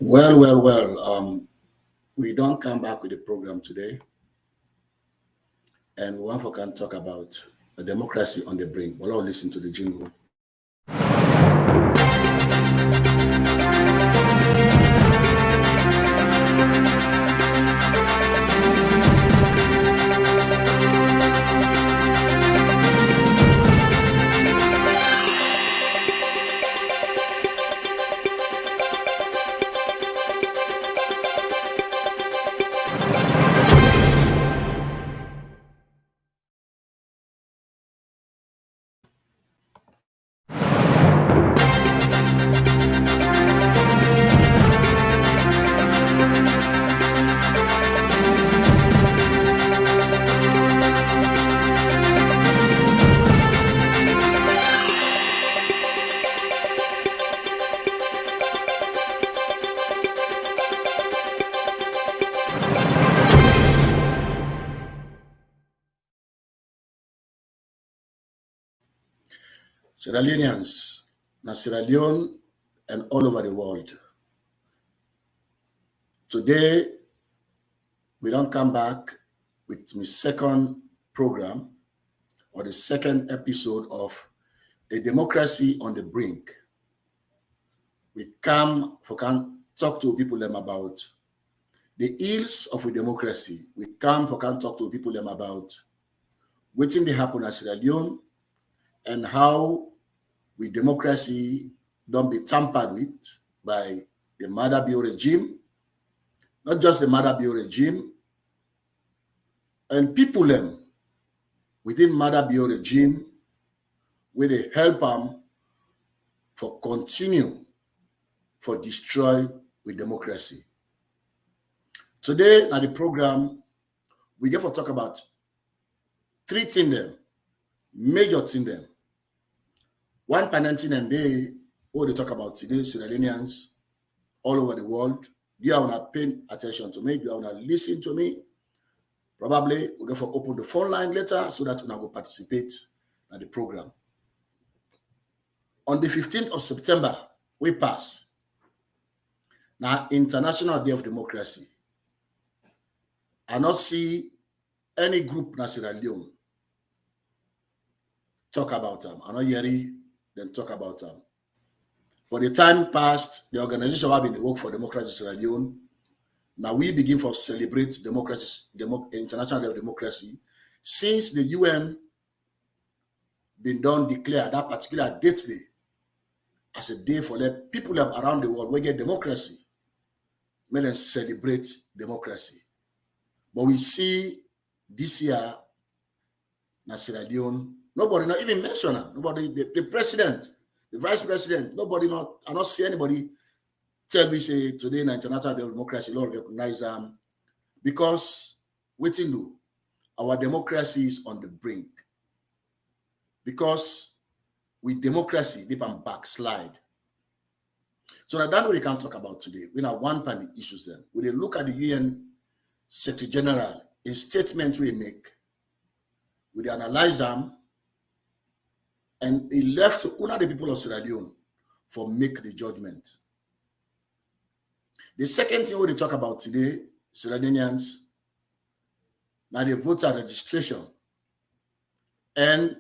Well. We don't come back with the program today, and we want to can talk about a democracy on the brink. We'll all listen to the jingle. Sierra Leoneans, Sierra Leone and all over the world. Today, we don't come back with my second program or the second episode of A Democracy on the Brink. We come for can talk to people about the ills of a democracy. We come for can talk to people about what they happen at Sierra Leone and how with democracy don't be tampered with by the Madabio regime, not just the Madabio regime, and people within Madabio regime where they help them for continue for destroy with democracy. Today, at the program, we get to talk about three things major things One financing and they talk about today, Sierra Leoneans all over the world. You are not paying attention to me, you are not listening to me. Probably we'll go for open the phone line later so that we will participate in the program. On the 15th of September, we pass. Now, International Day of Democracy. I not see any group in Sierra Leone talk about them. I not hearing them talk about them. For the time past, the organization have been the work for democracy in Sierra Leone. Now we begin to celebrate democracy, International Day of Democracy, since the UN been done declare that particular date day as a day for let people around the world will get democracy, may them celebrate democracy. But we see this year, in Sierra Leone, nobody not even mention them. Nobody, the president, the vice president, nobody I not see anybody tell me say today in International Day of Democracy, Lord recognize them because waiting do our democracy is on the brink. Because with democracy, they can backslide. So now that's what we can talk about today. We have one panel issues then. When they look at the UN Secretary General in statements we make, we analyze them, and he left to one of the people of Sierra Leone for make the judgment. The second thing we talk about today, Sierra Leoneans, now the voter registration and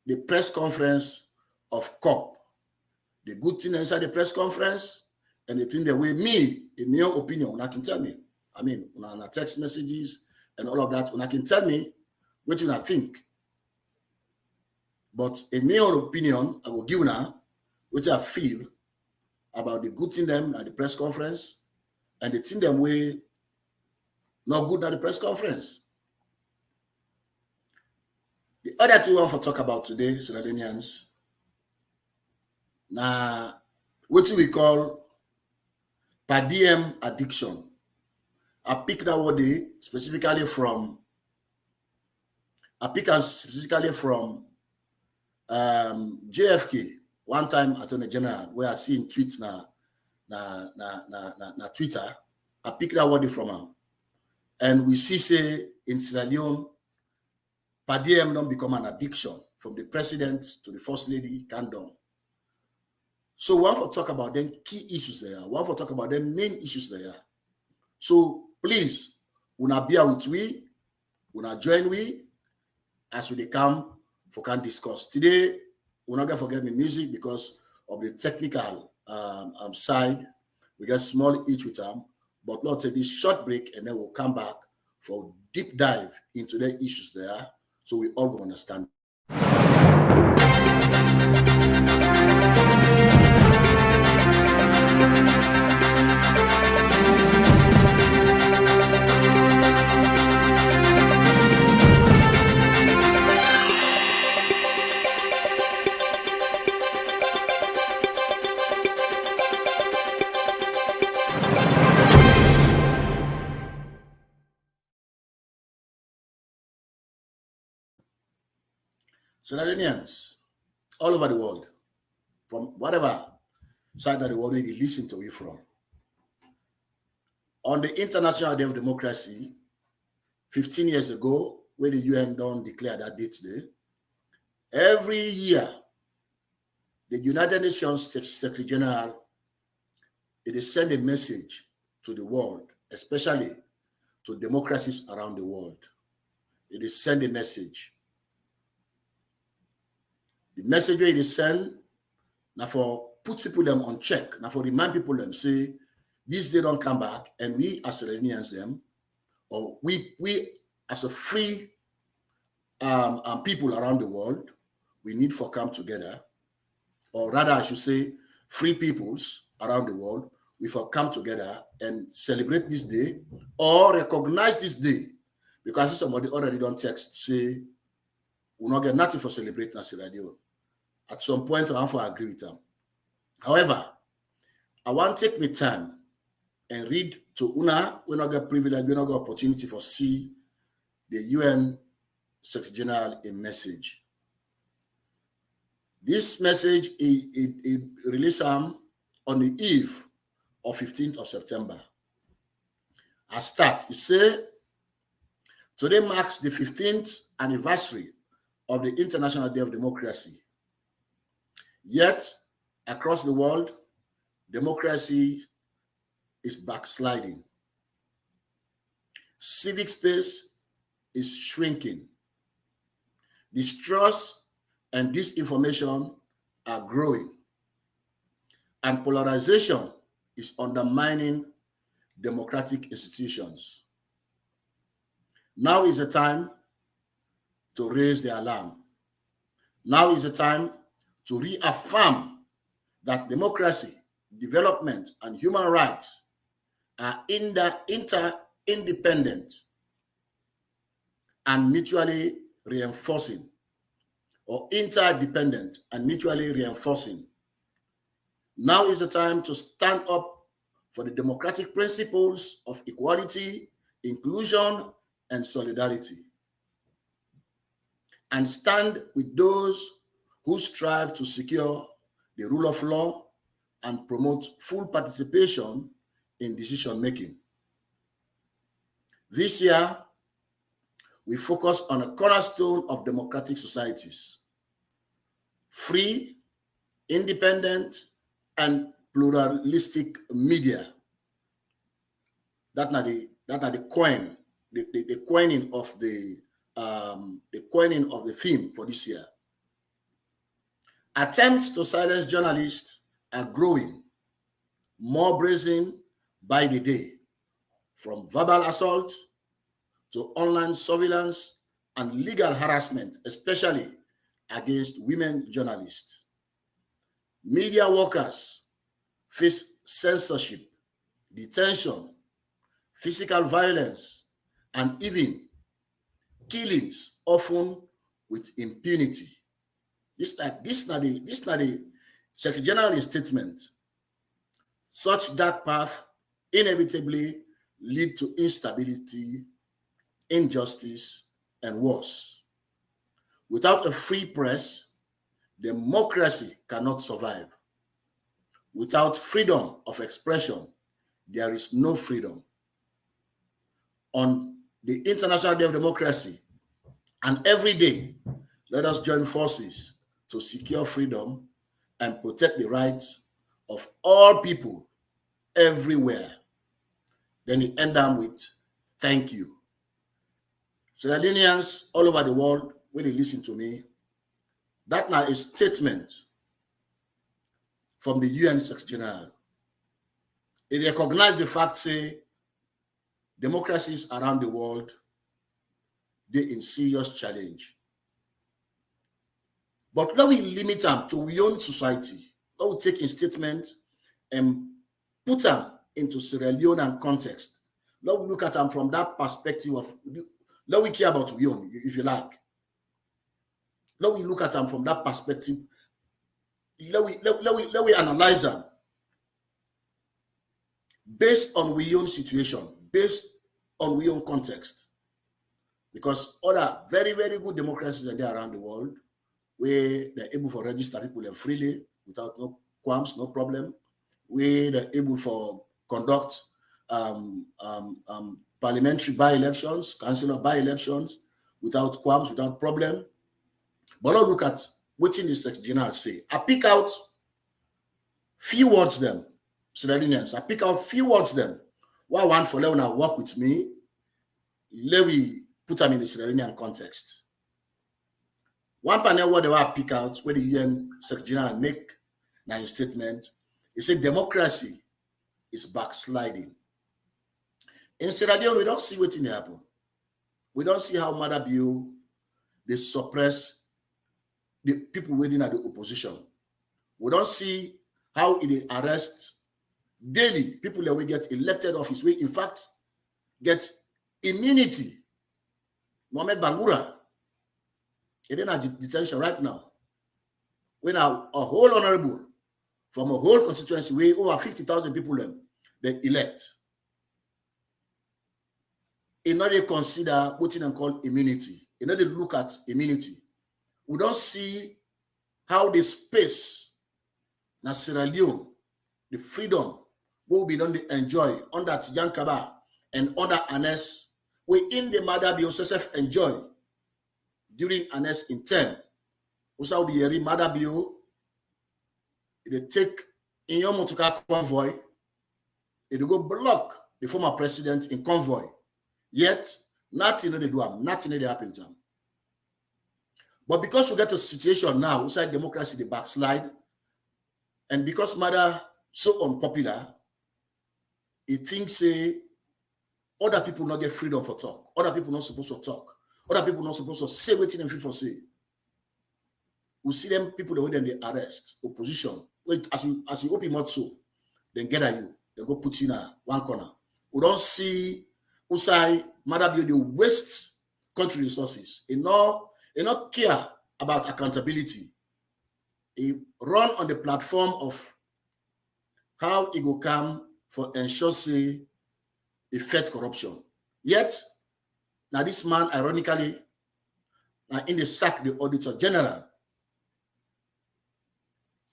the press conference of COP. The good thing inside the press conference and the thing that way me, in your opinion, when I can tell me, I mean, when I text messages and all of that, when I can tell me what you think. But in your opinion, I will give now what I feel about the good thing them at the press conference and the thing them way not good at the press conference. The other thing we want to talk about today, Sierra Leoneans, now what we call per diem addiction. I picked that word specifically from JFK, one time Attorney General, where I seen tweets na Twitter. I picked that word from him. And we see say in Sierra Leone, per diem don't become an addiction from the president to the first lady, can't done. So we want to talk about them key issues there. We want to talk about them main issues there. So please, una bear with we, una join we as we come for can discuss. Today, we're not gonna forget the music because of the technical side. We get small each with them, but let's take this short break and then we'll come back for a deep dive into the issues there so we all will understand. Senatarians all over the world, from whatever side of the world you listen to you from. On the International Day of Democracy, 15 years ago, when the UN don't declare that date day, every year, the United Nations Secretary General, it send a message to the world, especially to democracies around the world. It is send a message. The message where it is sent, now for put people them on check, now for remind people them say, this day don't come back, and we as Iranians them, or we as a free people around the world, we need for come together, or rather I should say, free peoples around the world, we for come together and celebrate this day or recognize this day, because somebody already don't text say we'll not get nothing for celebrating as a radio. At some point, I want to agree with them. However, I want to take my time and read to Una. We not get privilege, we not get opportunity for see the UN Secretary General a message. This message is released on the eve of 15th of September. I start. It say, today marks the 15th anniversary of the International Day of Democracy. Yet, across the world, democracy is backsliding. Civic space is shrinking. Distrust and disinformation are growing. And polarization is undermining democratic institutions. Now is the time to raise the alarm. Now is the time to reaffirm that democracy, development, and human rights are interdependent and mutually reinforcing, or interdependent and mutually reinforcing. Now is the time to stand up for the democratic principles of equality, inclusion, and solidarity, and stand with those who strive to secure the rule of law and promote full participation in decision-making. This year, we focus on a cornerstone of democratic societies: free, independent, and pluralistic media. That are the coin, the coining of the theme for this year. Attempts to silence journalists are growing, more brazen by the day, from verbal assault to online surveillance and legal harassment, especially against women journalists. Media workers face censorship, detention, physical violence, and even killings, often with impunity. This is not the Secretary General's statement. Such dark path inevitably lead to instability, injustice, and wars. Without a free press, democracy cannot survive. Without freedom of expression, there is no freedom. On the International Day of Democracy, and every day, let us join forces to secure freedom and protect the rights of all people everywhere. Then he end them with, thank you. Sierra Leoneans all over the world, when they listen to me, that now is a statement from the UN Secretary General. It recognizes the fact, say, democracies around the world, they're in serious challenge. But now we limit them to our own society. Now we take in statement and put them into Sierra Leonean context. Now we look at them from that perspective of, now we care about we own, if you like. Now we look at them from that perspective. Now we analyze them based on we own situation, based on we own context. Because other very, very good democracies are there around the world where they're able to register people freely without no qualms, no problem, where they're able to conduct parliamentary by-elections, council by-elections without qualms, without problem. But now look at what the Secretary General say. I pick out few words them, Sierra Leoneans. I pick out few words them. Why one for let una work with me, let me put them in the Sierra Leonean context. One panel word I pick out where the UN Secretary General make a statement. He said democracy is backsliding. In Sierra Leone, we don't see what's in happen. We don't see how Mother Bill they suppress the people waiting at the opposition. We don't see how it arrests daily people that will get elected office. We in fact get immunity. Mohamed Bangura, he didn't have detention right now. We now a whole honorable from a whole constituency where over 50,000 people they elect. In order to consider what they call immunity, in order to look at immunity, we don't see how the space na Sierra Leone, the freedom will be done to enjoy under Tijan Kaba and other Anes, we in the Mother Bill enjoy during Anes in 10. Also be a Mother Bill, they take in your motocar convoy, they go block the former president in convoy. Yet, nothing they do, nothing they happen to them. But because we get a situation now, outside democracy, the backslide, and because Mother so unpopular, he thinks other people not get freedom for talk. Other people not supposed to talk. Other people not supposed to say what them fit for say. We see them people the way them they arrest opposition. Wait, as you open mouth so, then get at you, they go put you in one corner. We don't see Usai Mother Bill they waste country resources. He not care about accountability. He run on the platform of how he go come for ensure say effect corruption. Yet, now this man, ironically, now in the sack the Auditor General.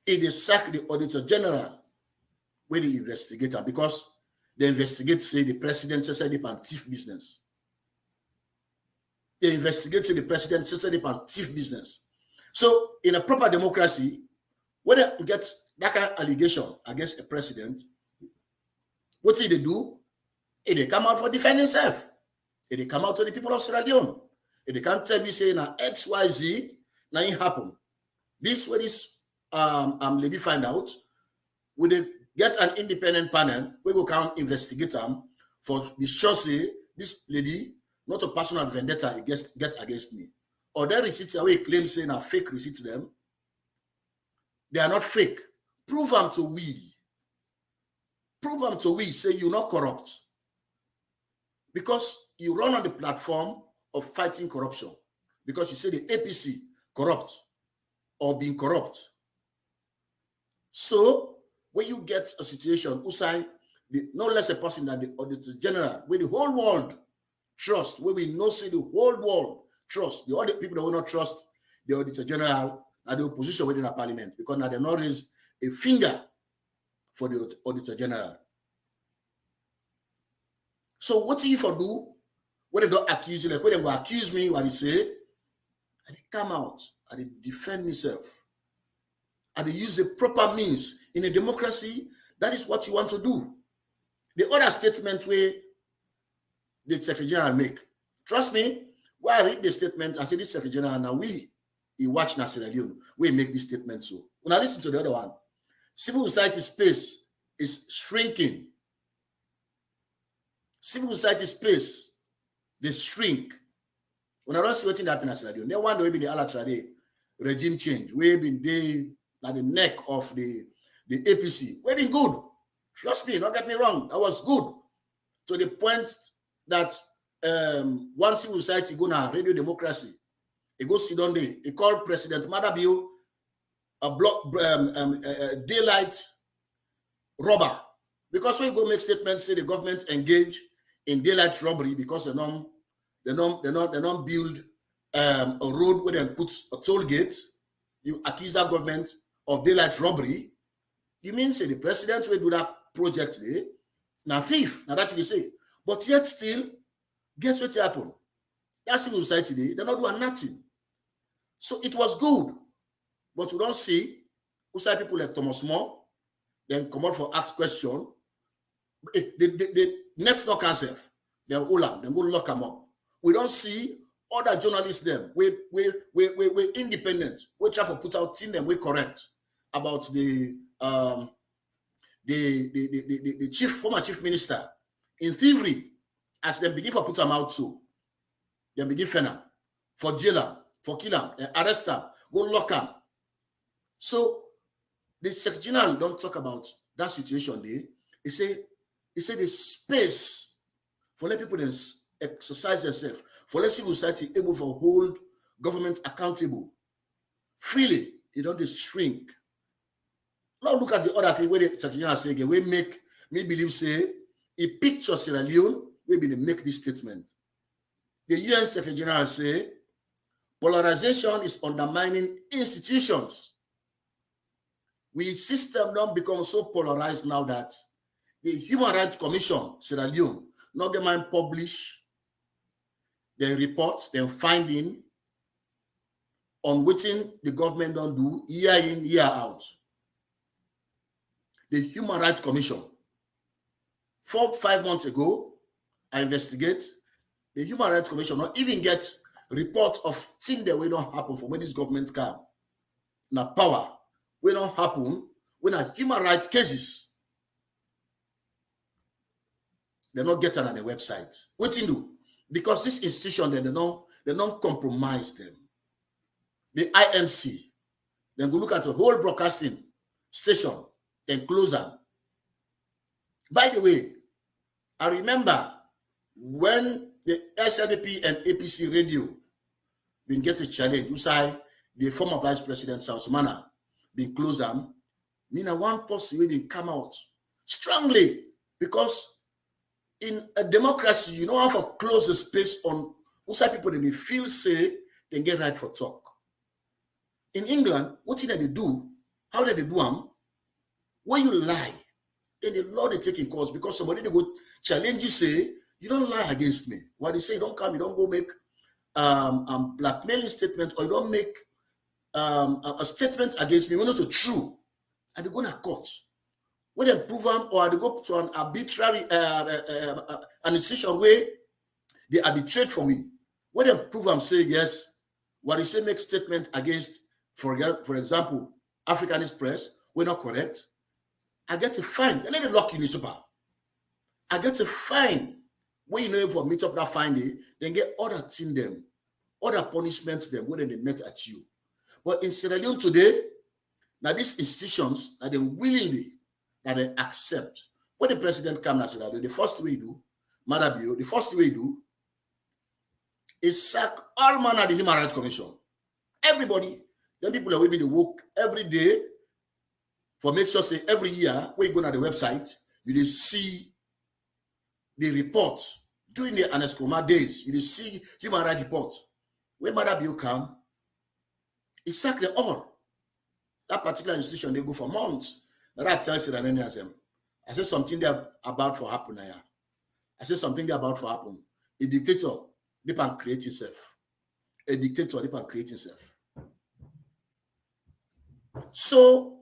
In the sack the Auditor General where they investigate him because they investigate say the president said it on thief business. They investigate say the president said it on thief business. So in a proper democracy, when they get that kind of allegation against a president, what did they do? They come out for defending themselves. They come out to the people of Sierra Leone. They can't tell me say now XYZ, now it happen. This what is lady find out. Would they get an independent panel? We go come investigate them for the sure say this lady not a personal vendetta get against me. Or their receipts away claim saying a fake receipts them. They are not fake. Prove them to we. Prove them to we. Say you're not corrupt. Because you run on the platform of fighting corruption. Because you say the APC corrupt or being corrupt. So when you get a situation, Usai, no less a person than the Auditor General, where the whole world trust, where we know say the whole world trust, the other people that will not trust the Auditor General and the opposition within the parliament, because now they not raise a finger for the Auditor General. So what do you for do when they don't accuse you, like when they go accuse me, what they say, and they come out and they defend myself. and they use the proper means in a democracy, that is what you want to do. The other statement where the Secretary General make, trust me, when I read the statement, I say this Secretary General, now he watch Sierra Leone, we make this statement so. When I listen to the other one, civil society space is shrinking. Civil society space, they shrink. When I don't see what happened in Sierra Leone, then one day be the Alatrade regime change. We've been there at the neck of the APC. We've been good. Trust me, don't get me wrong. That was good. To the point that one civil society go now, radio democracy. They go sit down there. They call President Madabio a daylight robber. Because when you go make statements, say the government engage in daylight robbery because they don't build a road where they put a toll gate, you accuse that government of daylight robbery. You mean say the president will do that project there? Now thief, now that you say. But yet still, guess what happened? That civil society, they're not doing nothing. So it was good. But we don't see outside people like Thomas More, then come out for ask question. The next knock herself, they'll go lock them up. We don't see other journalists them, we independent, we try to put out in them, we correct about the former chief minister in thievery, as they begin to put them out so. They begin fena for jail them, for kill them, arrest them, go lock them. So the Secretary General don't talk about that situation there. He say the space for let people exercise themselves, for let civil society able to hold government accountable freely. It don't shrink. Now look at the other thing where the Secretary General say again, we make me believe say a picture Sierra Leone, we be make this statement. The UN Secretary General say polarization is undermining institutions. We system don't become so polarized now that the Human Rights Commission, Sierra Leone, not get mind publish their reports, their finding on what the government don't do year in, year out. The Human Rights Commission, 4-5 months ago, I investigate. The Human Rights Commission not even get report of things that will not happen from when this government come. Now power will not happen when a human rights cases. They're not getting on the website. What you do? Because this institution, they don't compromise them. The IMC, then go look at the whole broadcasting station, then close them. By the way, I remember when the SLDP and APC radio been get a challenge, you say the former Vice President Sausmana been close them. Mean one person will come out strongly because in a democracy, you don't have to close the space on outside people that they feel say they get right for talk. In England, what did they do? How did they do them? When you lie, then the law they take in course because somebody they go challenge you, say, you don't lie against me. What they say, you don't come, you don't go make blackmailing statement, or you don't make a statement against me, when not true, and they go to court. When they prove them, or they go to an arbitrary an institution where they arbitrate for me. When they prove them, say yes, what they say make statement against, for example, Africanist press, we're not correct. I get a fine. Then they lock you in super. I get a fine. When you know if I meet up that fine day, then get other thing them, other punishments them when they met at you. But in Sierra Leone today, now these institutions that they willingly that they accept. When the president comes to Sierra Leone, the first way you do, Madabio, the first way you do is sack all man at the Human Rights Commission. Everybody, then people are waving the work every day for make sure say every year when you go on the website, you will see the report during the Anescoma days. You will see human rights report. When Madabio come, he sack them all. That particular institution, they go for months. Now that tells you that any of them. I said something they're about for happen here. I said something they're about for happen. A dictator, they can create himself. A dictator, they can create himself. So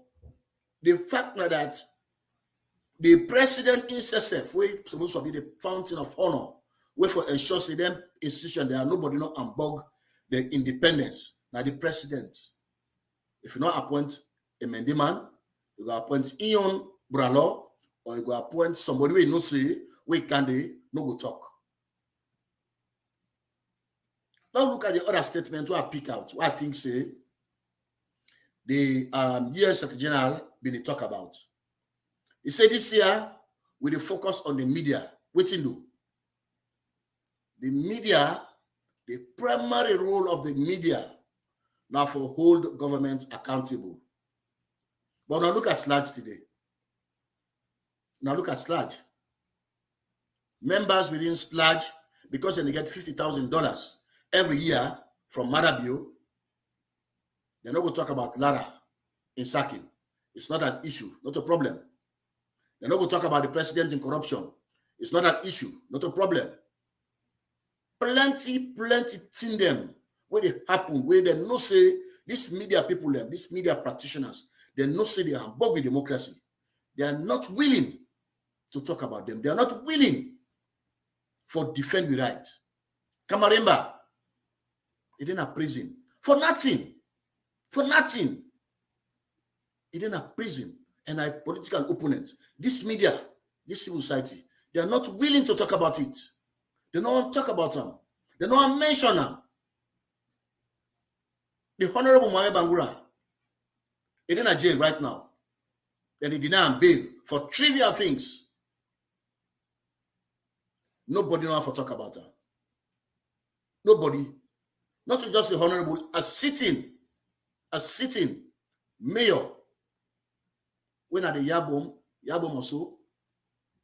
the fact that the president himself, we supposed to be the fountain of honor, we for ensure say them institution there are nobody not unbug the independence. Now the president, if you not appoint a Mendiman, you go appoint Ion Bralo, or you go appoint somebody we no say we can they no go talk. Now look at the other statement where I pick out, what I think say the US Secretary General been talk about. He said this year with the focus on the media, what in do? The media, the primary role of the media now for hold government accountable. But now look at Sludge today. Now look at Sludge. Members within Sludge, because they get $50,000 every year from Marabio, they're not going to talk about Lara in sacking. It's not an issue, not a problem. They're not going to talk about the president in corruption. It's not an issue, not a problem. Plenty thing them where they happen, where they no say, these media people, these media practitioners, they no say they are bug with democracy. They are not willing to talk about them. They are not willing for defend the right. Kamaremba, he didn't have prison for nothing. For nothing. He didn't have prison. And our political opponents, this media, this civil society, they are not willing to talk about it. They don't want to talk about them. They don't want to mention them. The Honorable Mohamed Bangura is in a jail right now. And he denied bail for trivial things. Nobody knows how to talk about them. Nobody. Not just the Honorable, a sitting mayor. When at the Yabom also,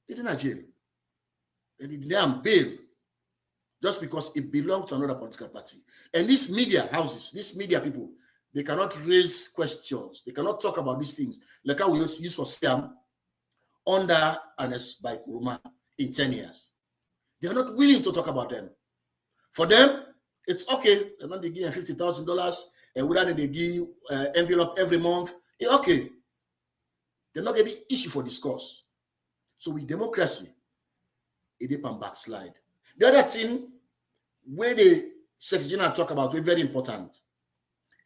he didn't jail. And he didn't bail just because it belonged to another political party. And these media houses, these media people, they cannot raise questions. They cannot talk about these things. Like how we used for Siam under Ernest by Kuruma in 10 years. They are not willing to talk about them. For them, it's okay. They're not giving $50,000 and without they give envelope every month. It's okay. They're not getting issue for discourse. So with democracy, it depends backslide. The other thing where the Secretary General talk about, very important,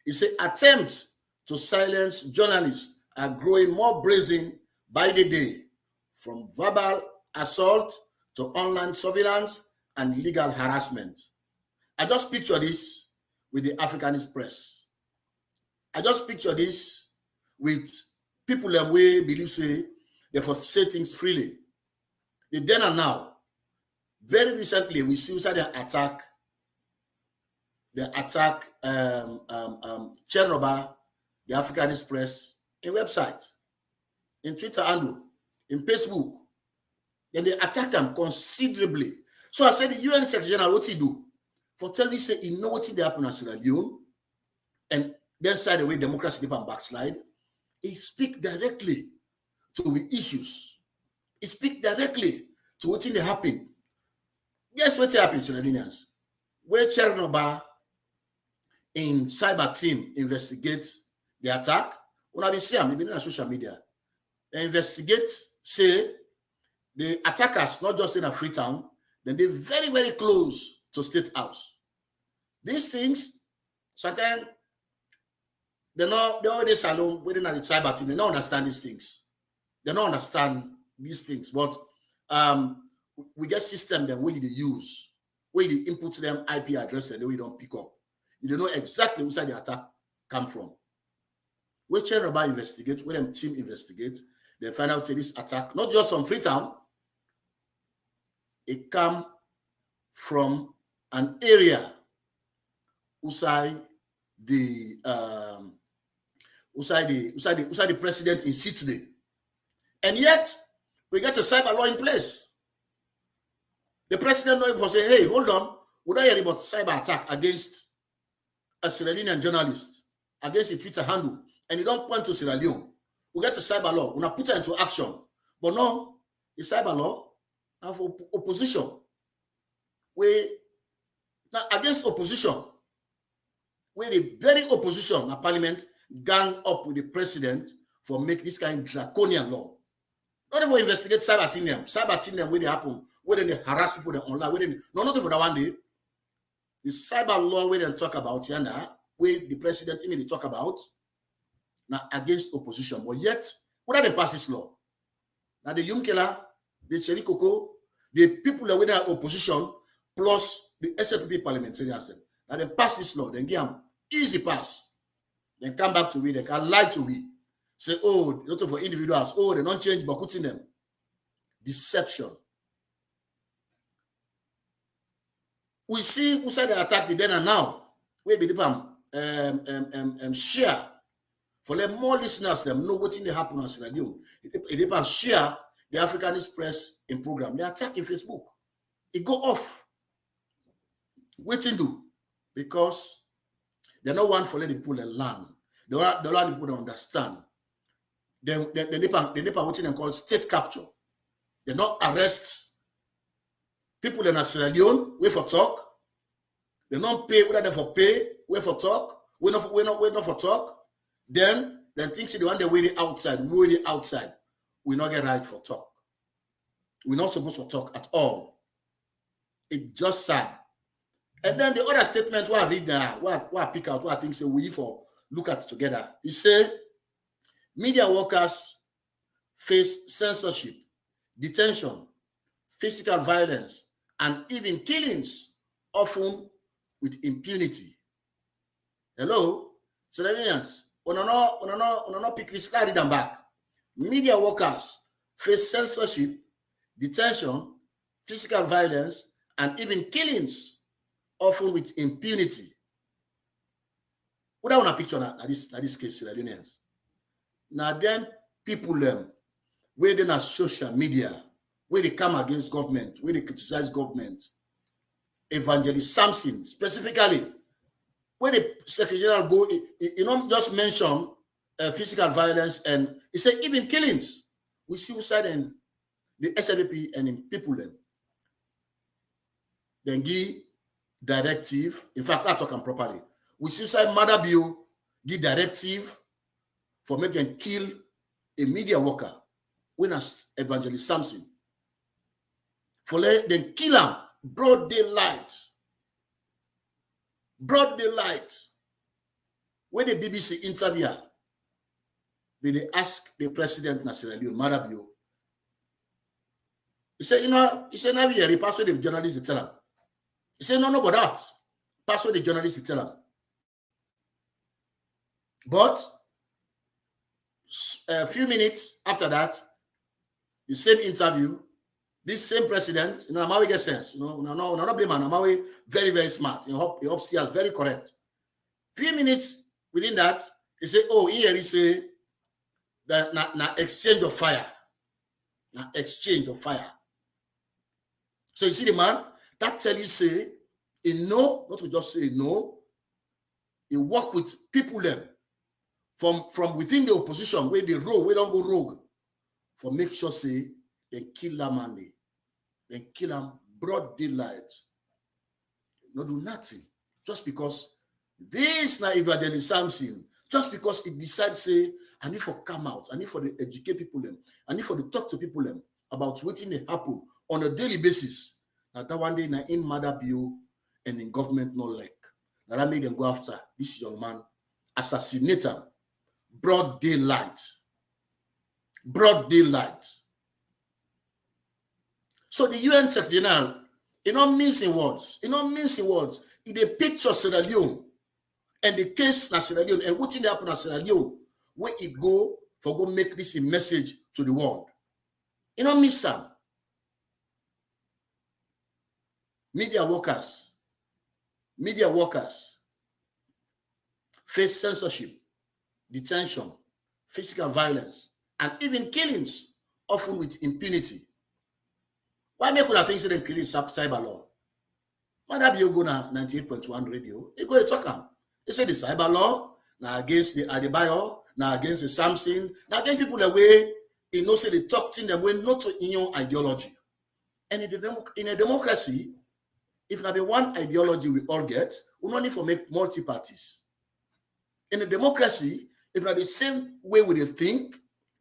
is an attempt to silence journalists are growing more brazen by the day, from verbal assault to online surveillance and legal harassment. I just picture this with the Africanist press. I just picture this with people that we believe say they say things freely. The then and now, very recently, we see the attack Chernobyl, the Africanist press, in website, in Twitter handle, in Facebook. Then they attack them considerably. So I said the UN Secretary General, what he do? For telling me say he know what they happen in Sierra Leone, and then side the way democracy dip and backslide, he speak directly to the issues. He speak directly to what they happen. Guess what happened, Sierra Leoneans? Where Chernobyl in cyber team investigate the attack, when I see them, even on social media, they investigate, say the attackers not just in a Freetown, then they're very, very close to State House. These things, sometimes they always alone within the cyber team. They don't understand these things. They don't understand these things. But we get system them where you use, where you input them IP address and we don't pick up. You don't know exactly where the attack come from. Where Chernobyl investigate, where them team investigate, they find out this attack, not just from Freetown, it come from an area outside the president in Sydney. And yet, we get a cyber law in place. The president not even say, hey, hold on, would I hear about cyber attack against a Sierra Leonean journalist, against a Twitter handle, and you don't point to Sierra Leone? We get a cyber law, we're not put it into action. But no, the cyber law have opposition. Now against opposition, where the very opposition in parliament gang up with the president for make this kind of draconian law. Not even investigate cyber team where they happen, where they harass people online, where they, no, not for that one day. The cyber law where they talk about here now, where the president immediately talk about, now against opposition, but yet, what are they pass this law? Now the Yunkela, the Cherry Coco, the people that were in opposition, plus the SLPP parliamentarians, now they pass this law, then give them easy pass. Then come back to we, they can lie to we. Say, oh, not for individuals, oh, they don't change, but putting them. Deception. We see who said they attack the then and now. We be share. For let more listeners them know what in the happen on Sierra Leone. It share the Africanist Press in program. They attack in Facebook. It go off. Waiting do. Because they're not one for letting people learn. They want people to understand. They waiting and called state capture. They not arrest people in Sierra Leone, wait for talk. They not pay, whether they for pay, wait for talk. We're not for talk. Then things the one they waiting outside, we not get right for talk. We're not supposed to talk at all. It's just sad. And then the other statement what I read there, what I pick out, what I think say we for look at it together. He say media workers face censorship, detention, physical violence, and even killings, often with impunity. Hello, Sierraleoneans, no pick this carry them back. Media workers face censorship, detention, physical violence, and even killings, often with impunity. What I want to picture now this case, Sierraleoneans. Now then people where they are social media, where they come against government, where they criticize government. Evangelist Samson, specifically, where the Secretary General go, just mention physical violence and he said even killings. We see suicide and the SLP and in people then give directive. In fact, I talk properly. We suicide murder bill give directive for making kill a media worker when as Evangelist Samson. For then kill him. Broad daylight. When the BBC interview, they ask the president Sierra Leone, Marabio. He said, now he pass the journalist tell him. He said, no, but that. Pass the journalist tell him. But a few minutes after that, the same interview, this same president, Amawi gets sense. No, not blame Amawi, very, very smart. He upstairs, very correct. Few minutes within that, he said, oh, here he say that na exchange of fire. Na exchange of fire. So you see the man, that tell you say, he know, not to just say no, he work with people them from within the opposition, where they rogue, where don't go rogue, for make sure say they kill that man. They kill him broad daylight. Not do nothing. Just because this na Evangelist Samson, just because it decides say, I need for come out, I need for the educate people them, I need for the talk to people them about what they happen on a daily basis. That one day na in mother bill and in government no like. That made them go after this young man, assassinate him. Broad daylight. Broad daylight. So the UN Secretary General, it not mincing words. It a picture Sierra Leone and the case na Sierra Leone and what in the happen na Sierra Leone where it go for go make this a message to the world. It not miss some. Media workers face censorship, detention, physical violence, and even killings, often with impunity. Why make una think say them kill cyber law? Mother you go na 98.1 radio, you go talk am. They say the cyber law na against the Adebayo, na against the Samson, na against people the way say they talk to them way not to in your ideology. And in a democracy, if not the one ideology we all get, we don't need to make multi-parties. In a democracy, if not the same way we think,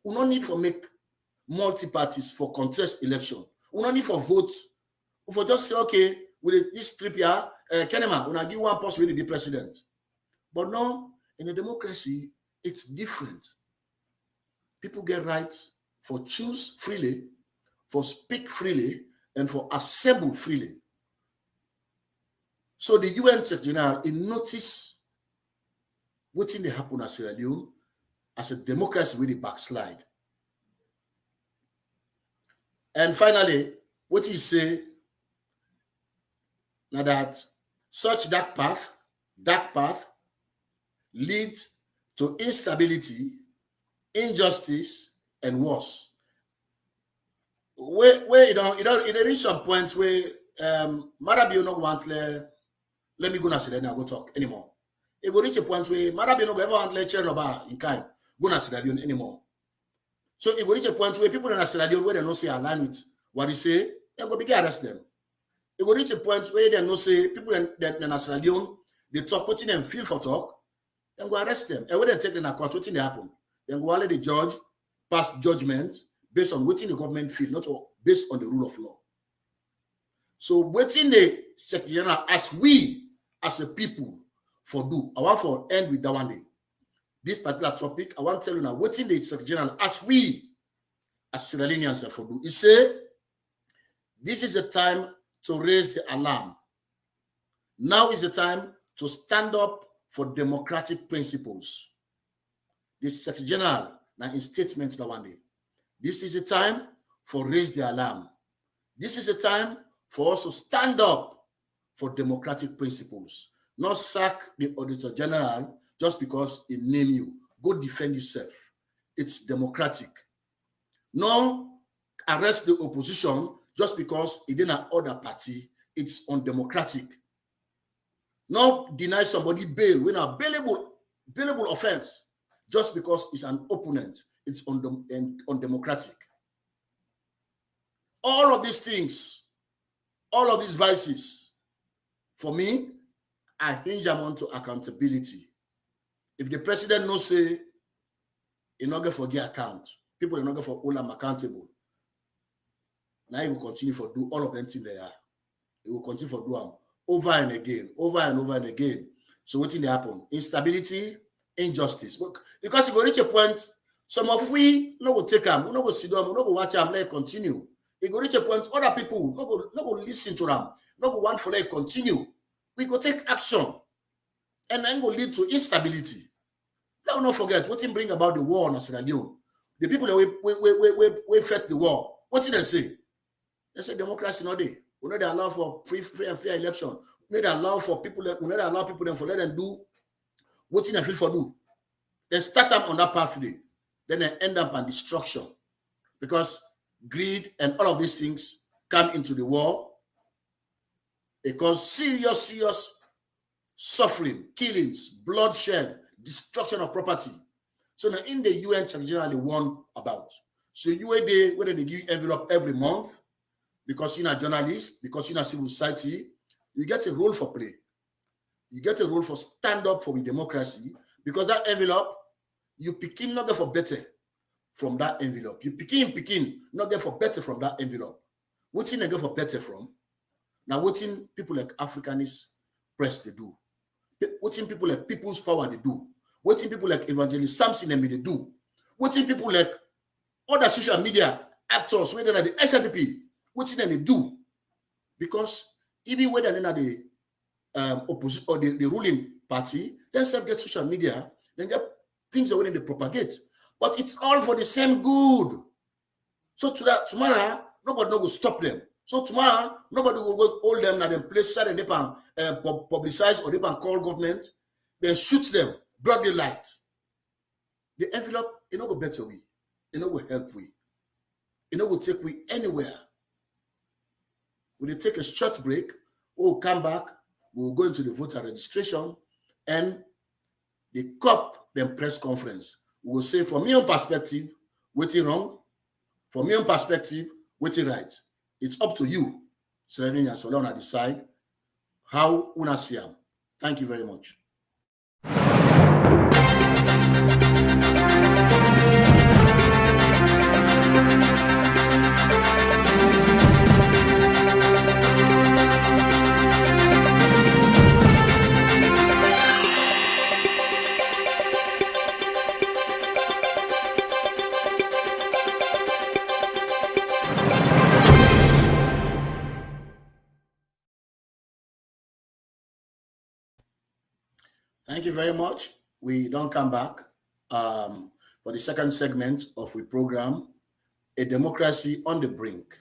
we don't need for make multi-parties for contest election. We don't need for vote. We for just say, okay, with this trip here, Kenema, when I give one person will be president. But no, in a democracy, it's different. People get rights for choose freely, for speak freely, and for assemble freely. So the UN Secretary General, he noticed what thing they happen at Sierra Leone as a democracy with the backslide. And finally, what he say, now that such dark path leads to instability, injustice, and worse. Where it reach some point where Marabio no want let me go na sit down go talk anymore. It go reach a point where Marabio no ever want lecture about in kind go na sit down anymore. So it go reach a point where people in Sierra Leone where they no say align with what they say, they go begin arrest them. It go reach a point where they no say people that in Sierra Leone they talk what them feel for talk, then go arrest them. And when they take them to court, what thing happen? Then go let the judge pass judgment based on what the government feel, not based on the rule of law. So waiting the Secretary General as we as a people for do. I want to end with that one day. This particular topic, I want to tell you now, waiting the Secretary General as we as Sierra Leoneans for do. He say this is the time to raise the alarm. Now is the time to stand up for democratic principles. This Secretary General now in statements that one day. This is the time for raise the alarm. This is the time for us to stand up for democratic principles. Not sack the Auditor General just because he name you. Go defend yourself. It's democratic. No arrest the opposition just because it didn't have other party. It's undemocratic. No deny somebody bail when a bailable offense just because it's an opponent. It's undemocratic. All of these things, all of these vices, for me, I hinge them onto accountability. If the president no say, he's not going to forget account, people are not going to hold him accountable. Now he will continue to do all of them things they are. He will continue to do them over and again, over and over and again. So what thing happen? Instability, injustice. Because you go reach a point, some of we no go take them, we no go sit down, we no go watch them, let it continue. It go reach a point, other people no go listen to them, no go want for let it continue. We go take action, and then go lead to instability. Let us not forget what bring about the war in Sierra Leone. The people that we fought the war, what did they say? They say democracy not there. We need to allow for free and fair election. We need to allow for people. We need to allow people them for let them do what they feel for do. They start them on that pathway, then they end up on destruction because greed and all of these things come into the war. It causes serious suffering, killings, bloodshed, destruction of property. So now in the UN Secretary General they warn about. So UAD, whether they give you envelope every month, because you're a journalist, because you're a civil society, you get a role for play. You get a role for stand up for the democracy, because that envelope, you picking not get for better from that envelope. You picking not get for better from that envelope. What thing they get for better from? Now what thing people like Africanist press they do? What thing people like People's Power they do? What thing people like Evangelist Samson and me they do? What thing people like other social media actors, whether the SNDP, what thing they do? Because even whether they're the opposition or the ruling party, they self get social media, then get things that they propagate. But it's all for the same good. So tomorrow, nobody no go stop them. So tomorrow, nobody will go hold them at them place so that they can publicize or they can call government, then shoot them, blood the light. The envelope, it no go better we. It no go help we. It no go take we anywhere. We'll take a short break, we'll come back, we'll go into the voter registration and the COP then press conference. We will say from your perspective, what's wrong? From your perspective, what's right? It's up to you, Sierra Leoneans, so let us decide how una see am. Thank you very much. Thank you very much. We don't come back for the second segment of the program, A Democracy on the Brink.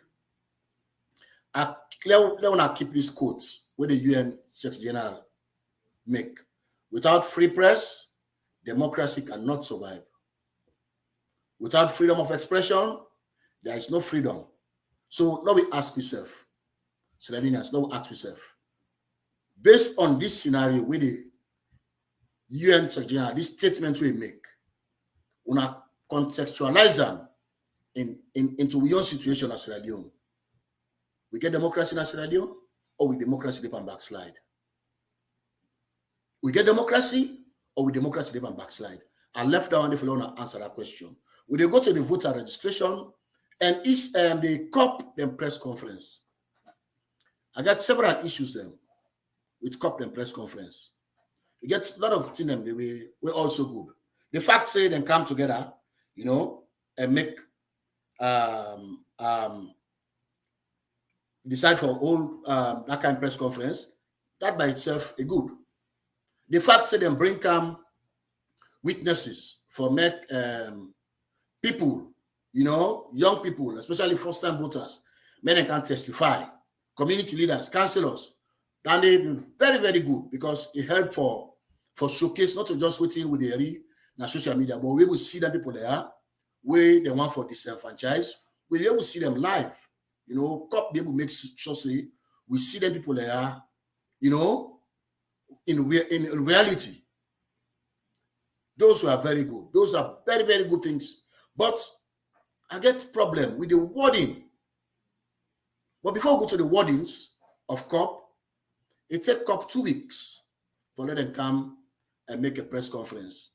Let keep these quotes where the UN Secretary General make. Without free press, democracy cannot survive. Without freedom of expression, there is no freedom. So now we ask yourself, Sierra-Leoneans, now we ask yourself, based on this scenario with the UN Secretary General, this statement we make, we contextualize them into your situation as Sierra Leone. We get democracy in Sierra Leone, or we democracy live and backslide? We get democracy, or we democracy live and backslide? And left down if you want to answer that question. We go to the voter registration and it's the COP then press conference. I got several issues then with COP and press conference. You get a lot of things them we're also good. The fact say they come together, and make decide for all that kind of press conference, that by itself is good. The fact say them bring witnesses for make people, young people, especially first-time voters, men can testify, community leaders, councillors, and they very, very good because it helped for showcase, not to just waiting with the social media, but we will see that people there where they want for disenfranchised, we will see them live. COP be able to make sure say we see them people there, in reality. Those were very good. Those are very, very good things. But I get problem with the wording. But before we go to the wordings of COP, it takes COP 2 weeks for let them come and make a press conference.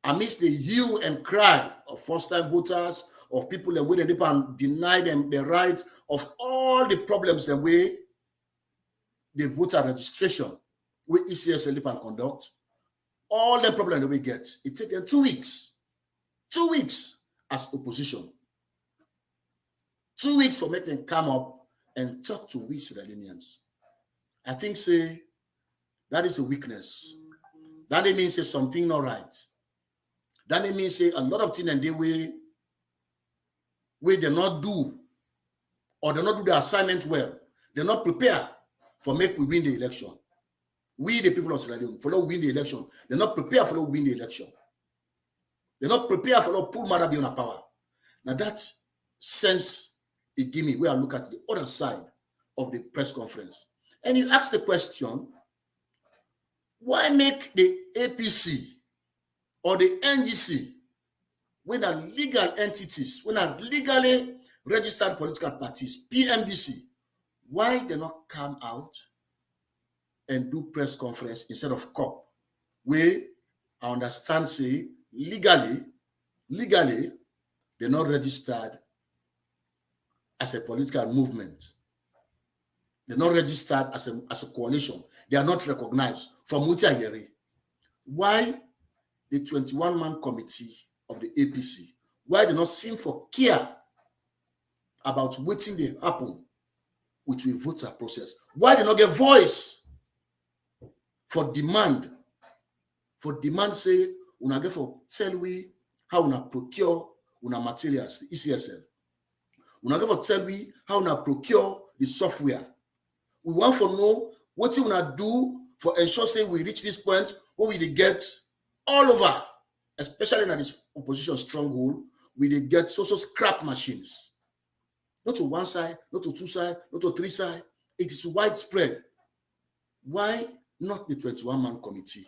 Amidst the hue and cry of first-time voters, of people that wait and deny them the right of all the problems that way the voter registration with ECSL and conduct, all the problems that we get, it takes them 2 weeks. 2 weeks as opposition. 2 weeks for making them come up and talk to we Sierra-Leoneans. I think say that is a weakness. That it means say something not right. That it means say a lot of things and they way they not do, or they not do the assignment well. They not prepare for make we win the election. We, the people of Sierra Leone, for win the election. They not prepare for win the election. They not prepare for pull Mother on power. Now that sense it give me where I look at the other side of the press conference. And you ask the question, why make the APC or the NGC, when are legal entities, when are legally registered political parties, PMDC, why they not come out and do press conference instead of COP? Where I understand say legally, they're not registered as a political movement. They're not registered as a coalition. They are not recognized from Mutiayeri. Why the 21-man committee of the APC, why they not seem for care about waiting they happen with the voter process? Why they not get voice for demand say, una get for tell we how una procure una materials, the ECSL. Una get for tell we how una procure the software. We want to know what you wanna do for ensure say we reach this point where we get all over, especially in this opposition stronghold, we get social scrap machines. Not to one side, not to two side, not to three side. It is widespread. Why not the 21-man committee?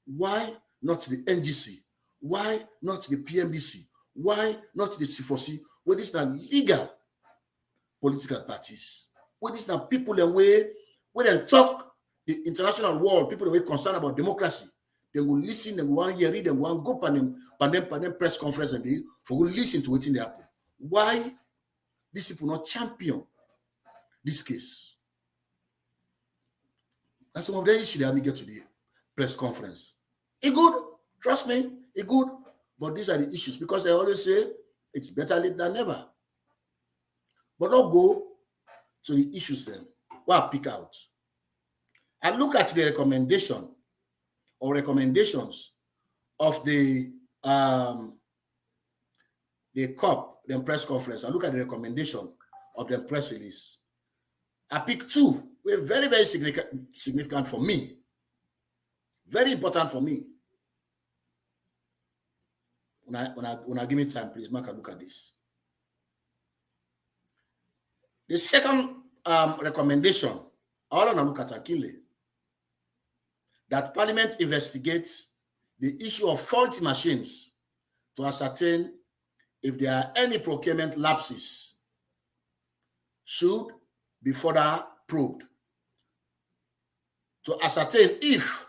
Why not the NGC? Why not the PMDC? Why not the C4C? Where these are legal political parties? Where these are people that way, where they talk the international world, people that were concerned about democracy. They will listen, they will hear it, they will go pan them press conference and they will listen to what in the happen. Why these people not champion this case? And some of them should have me get to the press conference. It good, trust me, it good. But these are the issues because I always say it's better late than never. But not go to the issues then. What I pick out. I look at the recommendation or recommendations of the COP, the press conference, I look at the recommendation of the press release, I pick two, were very, very significant for me, very important for me. When I give me time, please, make a look at this. The second recommendation, I want to look at Akile, that Parliament investigates the issue of faulty machines to ascertain if there are any procurement lapses should be further probed. To ascertain if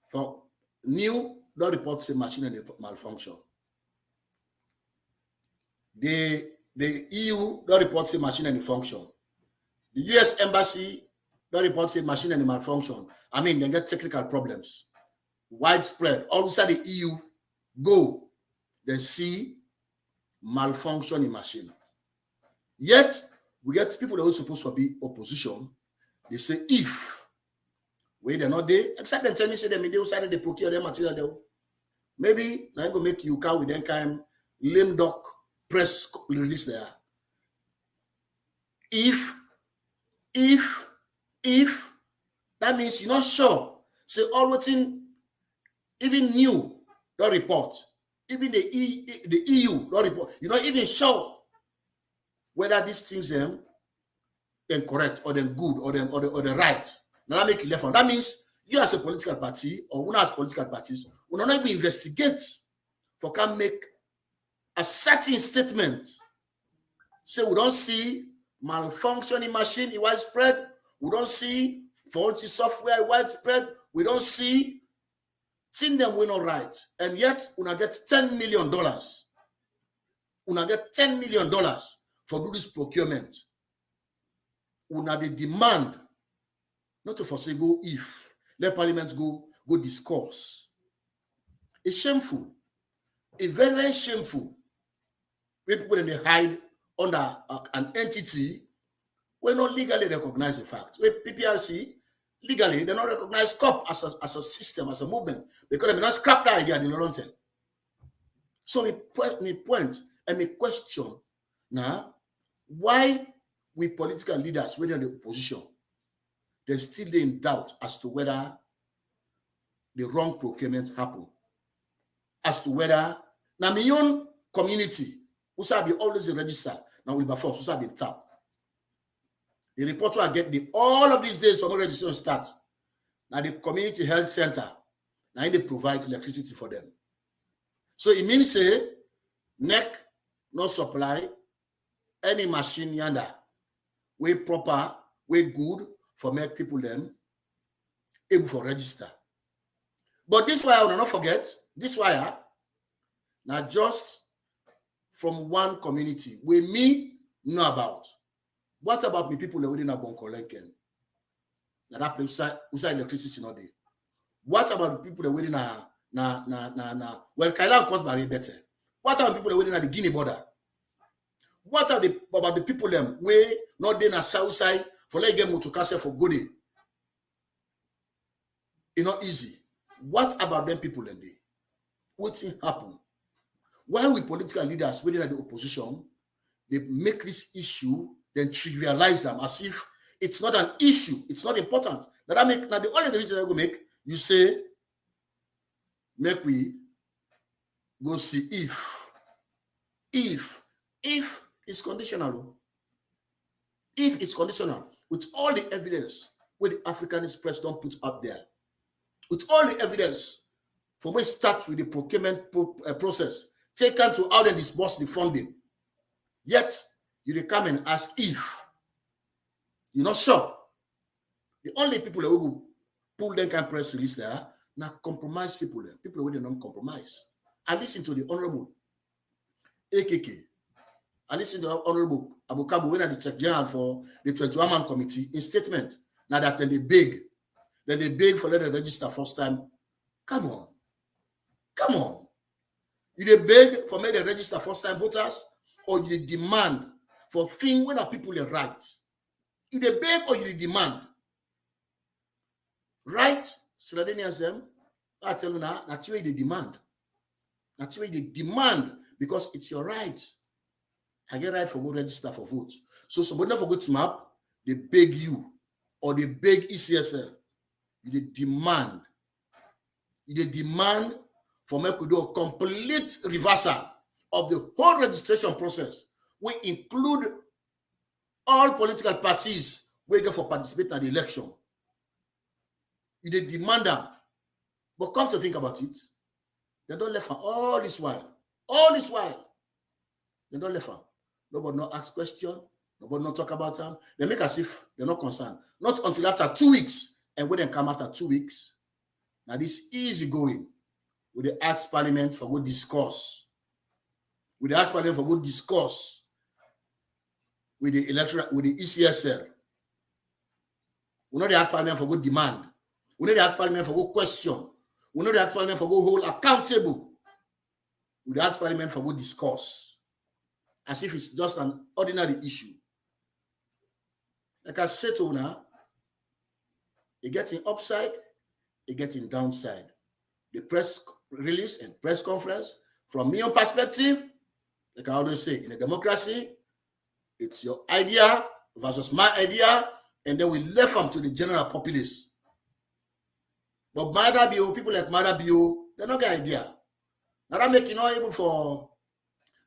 for new don't report say machine and malfunction. The EU don't report say machine and function. The US Embassy don't report say machine and malfunction. I mean, they get technical problems. Widespread. All of a sudden the EU go, they see malfunction in machine. Yet, we get people that are supposed to be opposition. They say if where they're not there, except them tell me say them in the outside they procure their material there. Maybe now I'm gonna make you count with them kind lame duck press release there. If that means you're not sure. Say all waiting, even new don't report, even the EU don't report. You're not even sure whether these things then correct or then good or the right. Now that make you left on. That means you as a political party or one as political parties will not even investigate for can make a certain statement. Say we don't see malfunctioning machine in widespread. We don't see faulty software widespread. We don't see things them we not right. And yet we get $10 million. We get $10 million for do this procurement. We the demand not to forsake go if let Parliament go discourse. It's shameful. It's very, very shameful. People when they hide under an entity we not legally recognize the fact. With PPRC, legally, they don't recognize COP as a system, as a movement, because they not scrap that idea in the long term. So my point and my question now, why we political leaders, whether in the opposition, they're still in doubt as to whether the wrong procurement happened, as to whether now my own community, who shall be always registered, now will be forced, who shall be tapped. The report will get all of these days from registration start. Now the community health center, now they provide electricity for them. So it means say NEC no supply any machine yonder, way proper, way good for make people them able for register. But this wire I will not forget, this wire now just from one community we me know about. What about me people that within a Bonkolenken? Now that place outside electricity not there. What about the people that within well Kailan court barry better? What about people that within the Guinea border? What are about the people them way not there na south side for let them to castle for goody? It's not easy. What about them people in there? What's happen? Why we political leaders within the opposition they make this issue then trivialize them as if it's not an issue, it's not important. Now the only reason I go make you say make we go see if it's conditional. If it's conditional with all the evidence where the Africanist press don't put up there, with all the evidence from where it starts with the procurement process taken to how they disburse the funding, yet you come and ask if you're not sure. The only people that will pull them can press release there now compromise people there. People who don't compromise. I listen to the Honorable AKK. I listen to the Honorable Abu Kabu when I the Check General for the 21-man committee in statement. Now that then they beg for let them register first time. Come on. You they beg for me to register first time voters, or you demand for things when the people are right. You dey beg or you dey demand? Right? Sardinians them, I tell you now, that's where they demand. That's where they demand because it's your right. I get right for go register for vote. So somebody never go to map, they beg you or they beg ECSL. You demand. You demand for me to do a complete reversal of the whole registration process. We include all political parties we get for participate in the election. You demand that. But come to think about it, they don't left all this while. All this while. They don't left. Nobody not ask question. Nobody not talk about them. They make as if they're not concerned. Not until after 2 weeks. And when they come after 2 weeks, now this easy going. With the ask parliament for good discourse. With the ask parliament for good discourse. With the electoral, with the ECSL. We know the ask parliament for good demand. We know the ask parliament for good question. We know the ask parliament for good hold accountable. We the ask parliament for good discourse. As if it's just an ordinary issue. Like I said to you now, it getting upside, it getting downside. The press release and press conference, from my own perspective, like I always say, in a democracy, it's your idea versus my idea, and then we left them to the general populace. But people like Madabio, they don't get idea. Now that make you not able for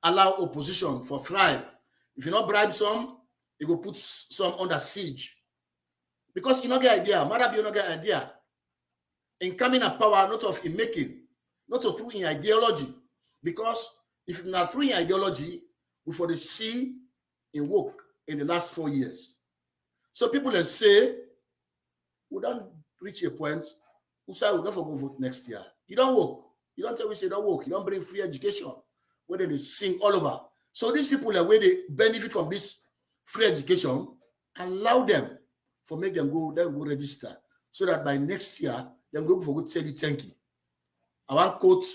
allow opposition for thrive. If you not bribe some, you go put some under siege. Because you not get idea. Madabio not get idea. In coming at power, not of in making, not of through in ideology. Because if not through in ideology, we for the see in work in the last 4 years. So people then say, we don't reach a point, we say we'll never go vote next year. You don't work. You don't tell me say don't work. You don't bring free education. Where they sing all over. So these people are where they benefit from this free education, allow them for make them go register. So that by next year, they'll go for good tell you thank you. I want quote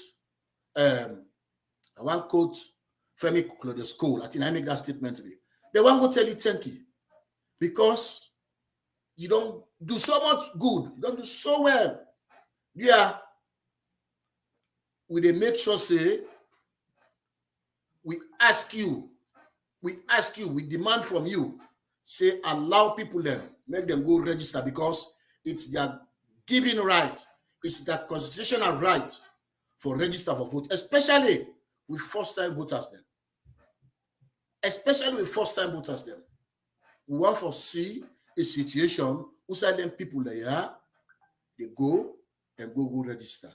Femi Claudius Cole. I think I make that statement today. They want to go tell you thank you. Because you don't do so much good. You don't do so well. Yeah. We they make sure say we ask you, we demand from you, say allow people them, make them go register because it's their given right, it's their constitutional right for register for vote, especially with first-time voters them. Especially with first-time voters them. We want to see a situation where them people there, they go and go register.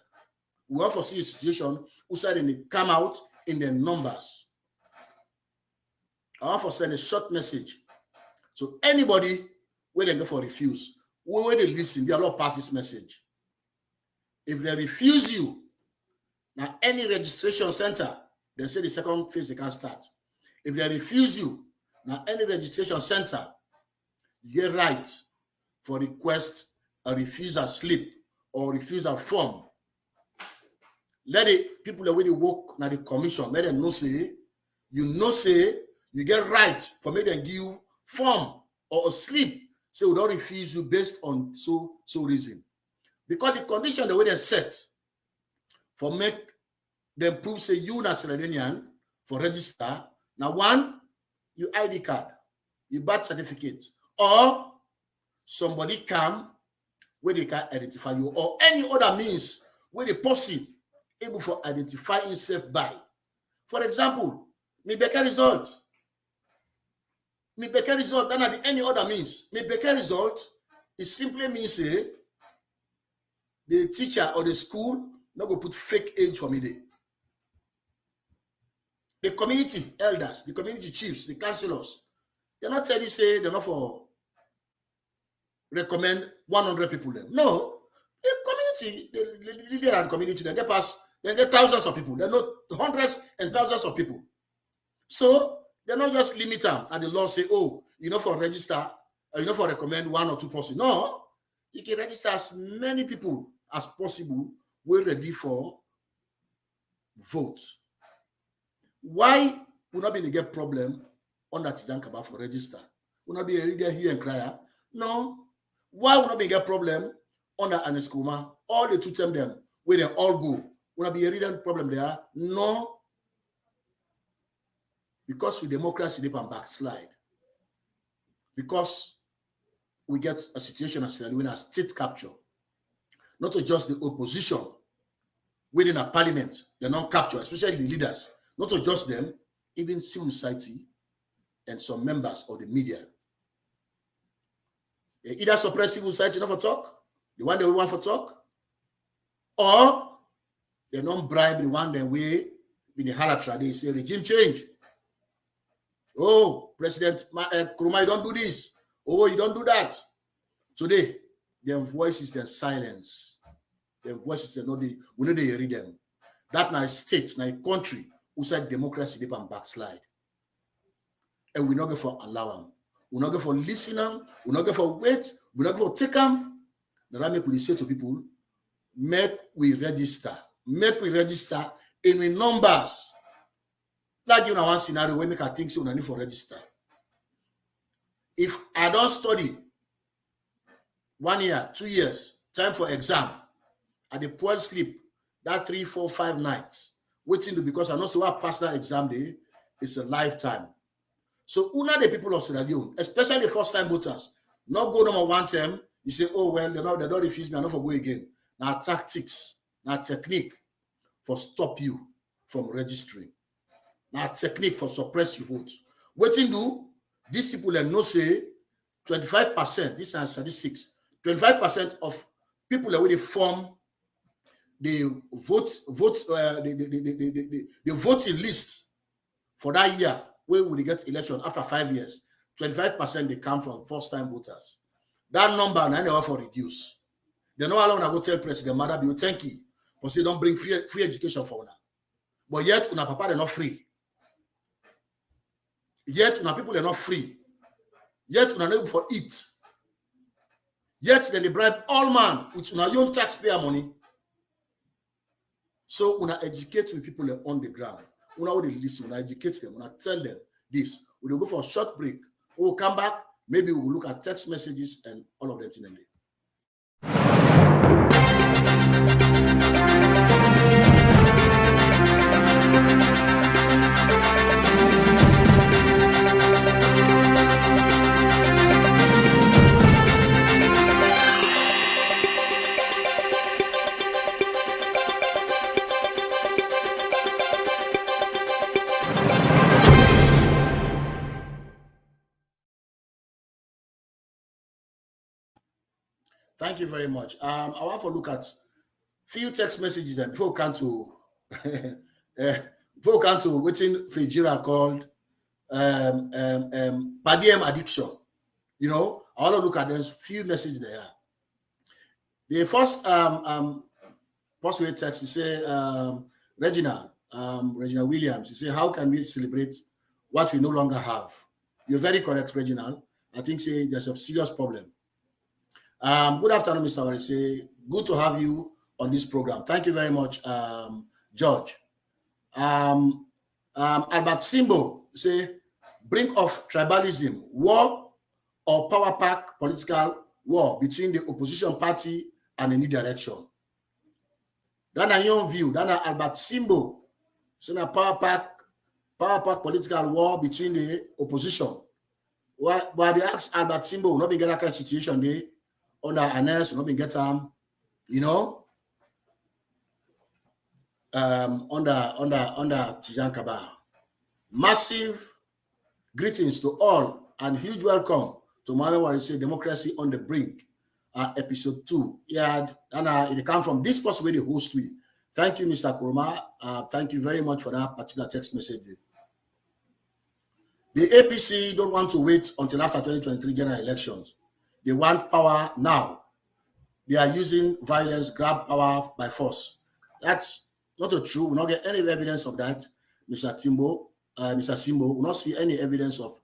We want to see a situation where they come out in the numbers. I want to send a short message. So anybody where they go for refuse, where they listen, they allow pass this message. If they refuse you, now any registration center, they say the second phase they can start. If they refuse you, now any registration center, you get right for request a refusal slip or refusal form. Let the people that really work now the commission, let them know say, you get right for me them give you form or a slip, so we don't refuse you based on so reason. Because the condition the way they set for make them prove say you not Sardinian for register. Now one, you ID card, you birth certificate, or somebody come where they can identify you, or any other means where the person able for identify himself by. For example, me Becker result. Me Becker result, than at any other means. Me Becker result, it simply means say the teacher or the school not go put fake age for me there. The community elders, the community chiefs, the councillors, they're not telling you say they're not for recommend 100 people there. No, the community, the leader of the community, they get thousands of people. They know hundreds and thousands of people. So they're not just limit them and the law say, oh, you know for register, you know for recommend 1 or 2 persons. No, you can register as many people as possible. We're ready for vote. Why would not be the get problem on that Tijankaba for register? Will not be a leader here and cry. No. Why will not be a problem under Aneskuma? All the two term them, where they all go. Will not be a leader problem there? No. Because with democracy, they can backslide. Because we get a situation as a state capture. Not just the opposition within a parliament, the non-capture, especially the leaders, not just them, even civil society and some members of the media. They either suppress civil society not for talk, the one they want for talk, or they don't bribe the one that way in the halatra, they say regime change. Oh, President Kuruma, you don't do this. Oh, you don't do that. Today, their voices, their silence. Their voices, we know they read them. That now states, now country, who said democracy, they can backslide. And we're not going for allow them. We're not going for listen them. We're not going for wait. We're not going for take them. That make we say to people, make we register. Make we register in numbers. Like you know one scenario where make I think so we need for register. If I don't study 1 year, 2 years, time for exam, at the poor sleep, that 3, 4, 5 nights, waiting to because I know so what pass that exam day is a lifetime. So una the people of Sierra Leone, especially the first time voters, not go number one term, you say, oh well, they don't refuse me, I not for go again. Now tactics, now technique for stop you from registering. Now technique for suppress your votes. Waiting do these people and no say 25%, this is statistics, 25% of people that will form the voting list for that year where will they get election after 5 years. 25% they come from first-time voters. That number now they want for reduce. They know how long I go tell President Madabi, thank you, but say don't bring free education for una. But yet una papa they're not free. Yet una people are not free. Yet una not able for eat. Yet then they bribe all man with una own taxpayer money. So una educate with people on the ground. Una will listen, una educate them, una tell them this. We'll go for a short break. We'll come back. Maybe we will look at text messages and all of that in a day. Thank you very much. I want to look at few text messages and before we come to waiting for Gerald called Padiem addiction. You know, I want to look at those few messages there. The first possible text you say Reginald Williams, you say, how can we celebrate what we no longer have? You're very correct, Reginald. I think say there's a serious problem. Good afternoon, Mr. Wari. Say, good to have you on this program. Thank you very much, George. Albert Simbo say, brink of tribalism, war or power pack political war between the opposition party and a new direction. That's a young view. That's Albert Simbo. So a power pack political war between the opposition. Why they ask Albert Simbo will not be get that kind of situation there. Under Anes, will not be get under Tijan Kaba. Massive greetings to all and huge welcome to Mohamed Wari say Democracy on the Brink, episode 2. Yeah, and it comes from this person where the host we. Thank you, Mr. Kuruma. Thank you very much for that particular text message. The APC don't want to wait until after 2023 general elections. They want power now. They are using violence, grab power by force. That's not true. We not get any evidence of that, Mr. Simbo. We not see any evidence of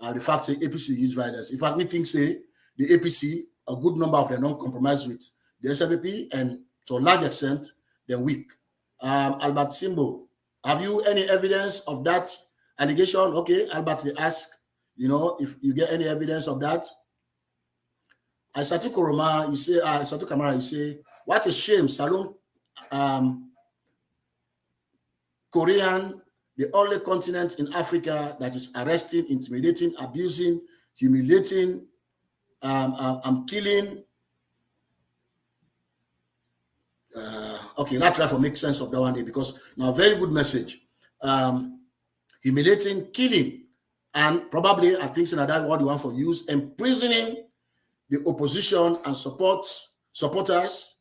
the fact that APC use violence. In fact, me think say the APC, a good number of them don't compromise with the SLP, and to a large extent, they're weak. Albert Simbo, have you any evidence of that allegation? Okay, Albert, they ask, You know, if you get any evidence of that. Aissatou Koroma, you say, Aissatou Kamara, you say, what a shame, Salon Korean, the only continent in Africa that is arresting, intimidating, abusing, humiliating, killing. Okay, let's try to make sense of that one day, because now very good message. Humiliating, killing, and probably I think that what you want for use, imprisoning the opposition and supporters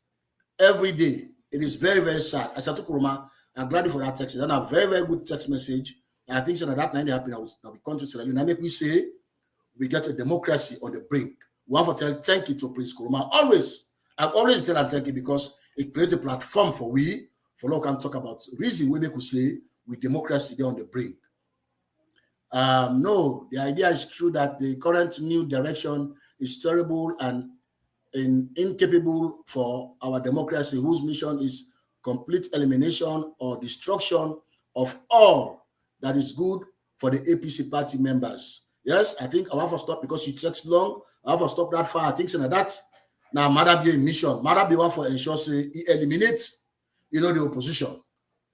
every day. It is very, very sad. Aissatou Koroma, I'm glad for that text. It's a very, very good text message. And I think that time they happen, I'll be conscious of that. I make we say we get a democracy on the brink. We want to tell thank you to Prince Koroma. I've always tell and thank you, because it creates a platform for local can talk about reason we make we say with democracy there on the brink. No, the idea is true that the current new direction is terrible and incapable for our democracy, whose mission is complete elimination or destruction of all that is good for the APC party members. Yes, I think I want to stop because you text long. I have to stop that far. I think so that now Mother be a mission. Mother be one for ensure say he eliminates, the opposition.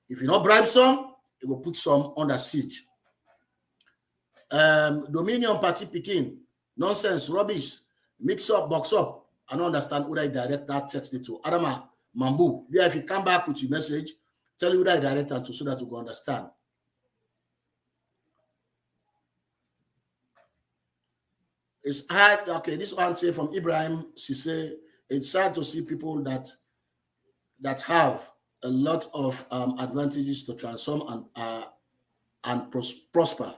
If you not bribe some, it will put some under siege. Dominion Party Peking, nonsense, rubbish, mix up, box up. I don't understand who I direct that text to. Adama Mambu, yeah, if you come back with your message, tell you who I direct to so that you can understand. It's hard. Okay, this one say from Ibrahim. She say it's sad to see people that have a lot of advantages to transform and prosper.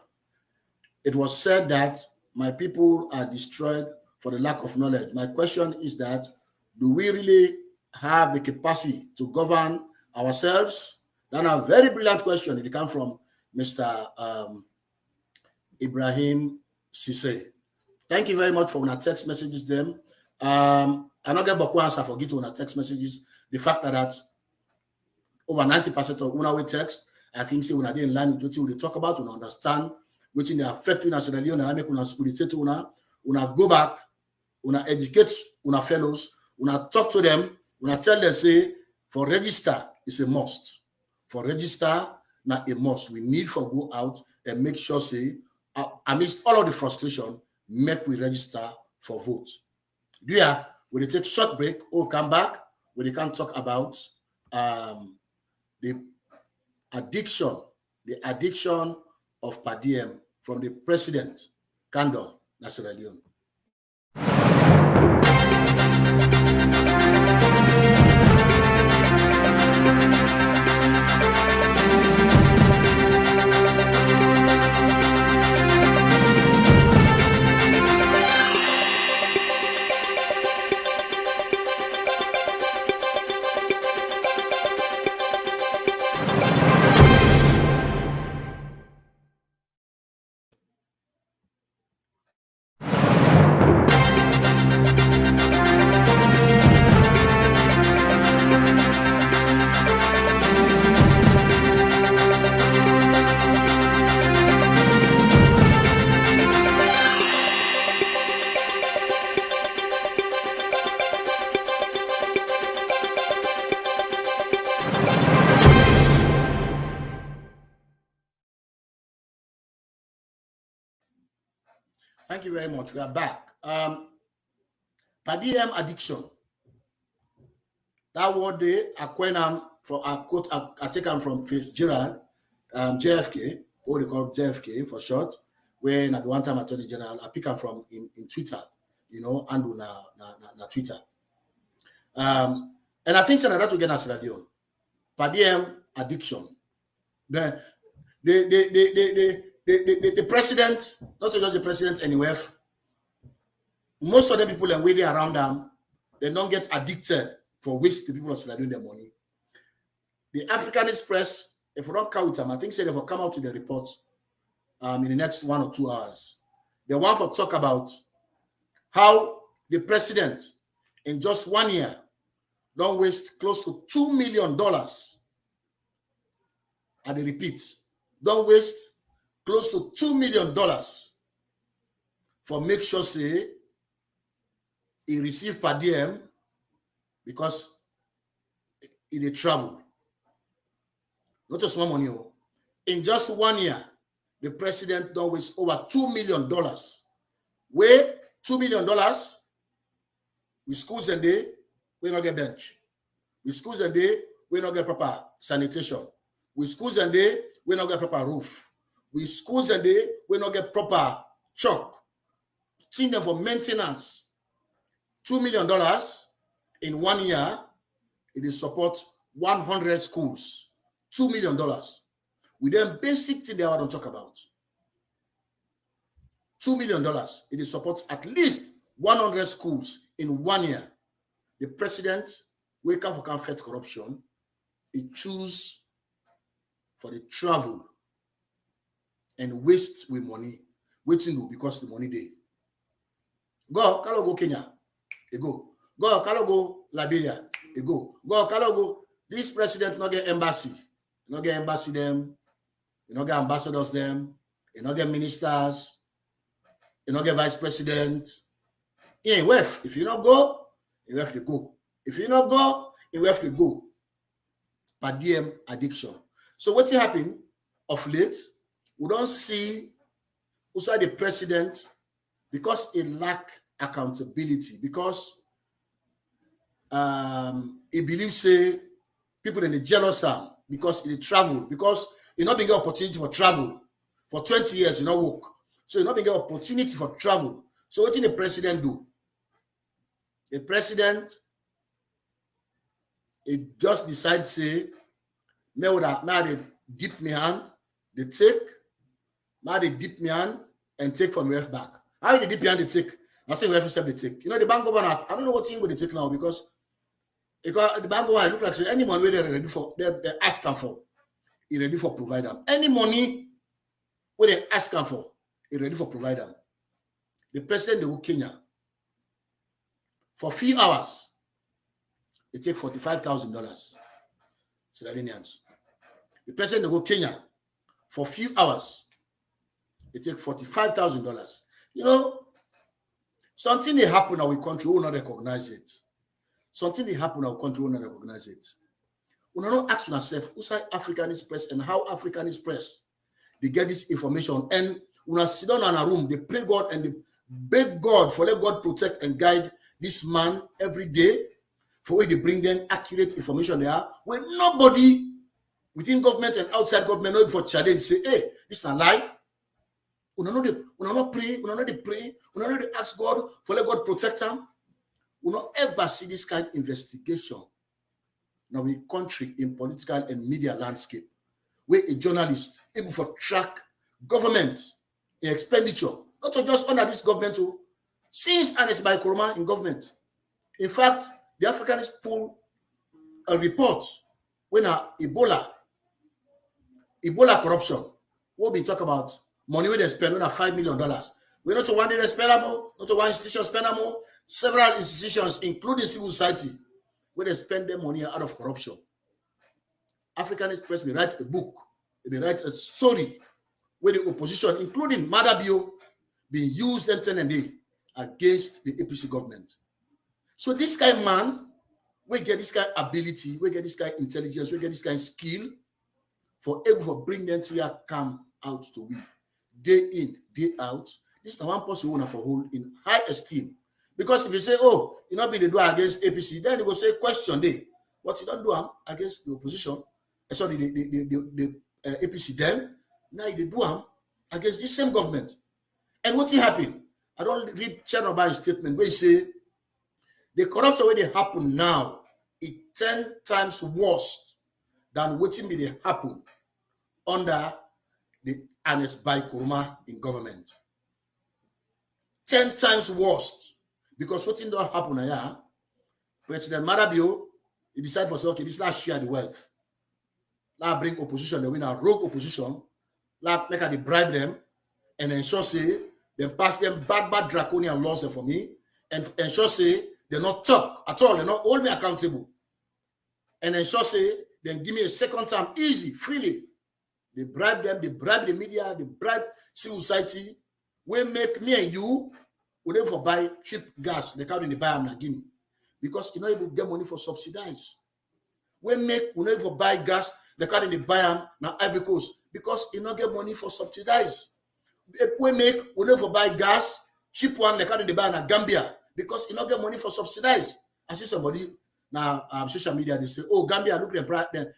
It was said that my people are destroyed for the lack of knowledge. My question is that, do we really have the capacity to govern ourselves? That's a very brilliant question. It comes from Mr. Ibrahim Sise. Thank you very much for our text messages them. I not get back answer for getting our text messages. The fact that over 90% of our text, I think say when I didn't learn what they talk about, we understand which in the affect in Sierra Leone, and make una spirit to una go back, una educate una fellows, una talk to them, una tell them say for register is a must. For register, not a must. We need for go out and make sure say amidst all of the frustration, make we register for vote. Yeah, when they take short break, we'll come back when they can talk about the addiction of per diem from the president, Kando, Sierra Leone. Thank you very much. We are back. Per diem addiction. That word they acquaint from a quote I take them from Fitzgerald, JFK, what they call JFK for short. When at one time Attorney General, I pick them from in Twitter, and na Twitter. And I think so that to get us radio. Per diem addiction. The president, not just the president anywhere, most of the people and waiting around them, they don't get addicted for which the people are still doing their money. The Africanist press, if we don't count them, I think they will come out to the report in the next 1 or 2 hours. They want to talk about how the president in just 1 year don't waste close to $2 million. And they repeat, don't waste close to $2 million for make sure say he receive per diem because he dey travel. Not just small money. In just 1 year, the president don waste over $2 million. Where $2 million with schools and day, we not get bench. With schools and day, we not get proper sanitation. With schools and day, we not get proper roof. With schools and day, we not get proper chalk. Seeing them for maintenance. $2 million in 1 year, it is support 100 schools. $2 million. With them basic thing they don't talk about. $2 million. It is support at least 100 schools in 1 year. The president, we come for fight corruption, he choose for the travel and waste with money. Waiting do because the money day. Go, Kalo Kenya, they go. Go, Kalo Liberia, they go. Go, Kalo this president not get embassy. You not get embassy them. You not get ambassadors them. You not get ministers. You not get vice president. Yeah, if you not go, you have to go. If you not go, you have to go. Per diem addiction. So what happened of late? We don't see also the president because he lack accountability, because he believes say people in the jealous am because he travel, because he not being get opportunity for travel for 20 years, you know, work. So he not being get opportunity for travel. So what did the president do? The president, he just decide say, may they dip me hand, they take, may they dip me hand and take from ref back. How they dip me hand they take? I say ref said they take. You know the bank governor, I don't know what thing they take now because the bank governor look like say any money they're ready for, they ask them for, he ready for provide them. Any money where they ask them for, he ready for provide them. The president of Kenya, for few hours, it take $45,000. Sudanese. The president of Kenya, for few hours, it take $45,000. You know, something they happen in our country, we will not recognize it. Something they happen in our country, we will not recognize it. We will not ask ourselves, who's Africanist press and how Africanist press they get this information. And when I sit down in a room, they pray God and they beg God for let God protect and guide this man every day. For where they bring them accurate information there, when nobody within government and outside government know for challenge say, hey, this is a lie. We not pray, we not pray, we not ask God for let God protect them. We not ever see this kind of investigation now in country in political and media landscape where a journalist able to track government expenditure, not just under this government, since Ernest Bai Koroma in government. In fact, the Africanists pull a report when Ebola corruption, we'll be talking about money where they spend $5 million. We're not to one day they spend more, not to one institution spend more, several institutions, including civil society, where they spend their money out of corruption. Africanist press may write a book, they write a story where the opposition, including Madabio, being used and day against the APC government. So this kind of man, we get this kind of ability, we get this kind of intelligence, we get this kind of skill for able to bring them to here come out to win. Day in, day out. This is the one person who want for hold in high esteem. Because if you say, oh, you not be the do against APC, then you go say question day. What you don't do against the opposition, sorry, the APC then, now you do against this same government. And what's happened? I don't read Chernobyl statement where he say the corruption where they happen now is 10 times worse than what may happen under the Ernest Bai Koroma in government. 10 times worse. Because what don't happen here, President Marabio, he decided for say, okay, this last share the wealth. Now bring opposition, they win a rogue opposition, like make they bribe them, and ensure say, then pass them bad draconian laws for me, and ensure say, they not talk at all, they not hold me accountable. And ensure say, then give me a second term easy, freely. They bribe them, they bribe the media, they bribe civil society We make me and you, we never buy cheap gas, they can't even buy them again. Because you know you get money for subsidize. We never buy gas, they can't even buy them now Ivory Coast. Because you not get money for subsidize. We never buy gas, cheap one, they can't even buy in Gambia. Because you not get money for subsidize. I see somebody now social media, they say, oh, Gambia, look at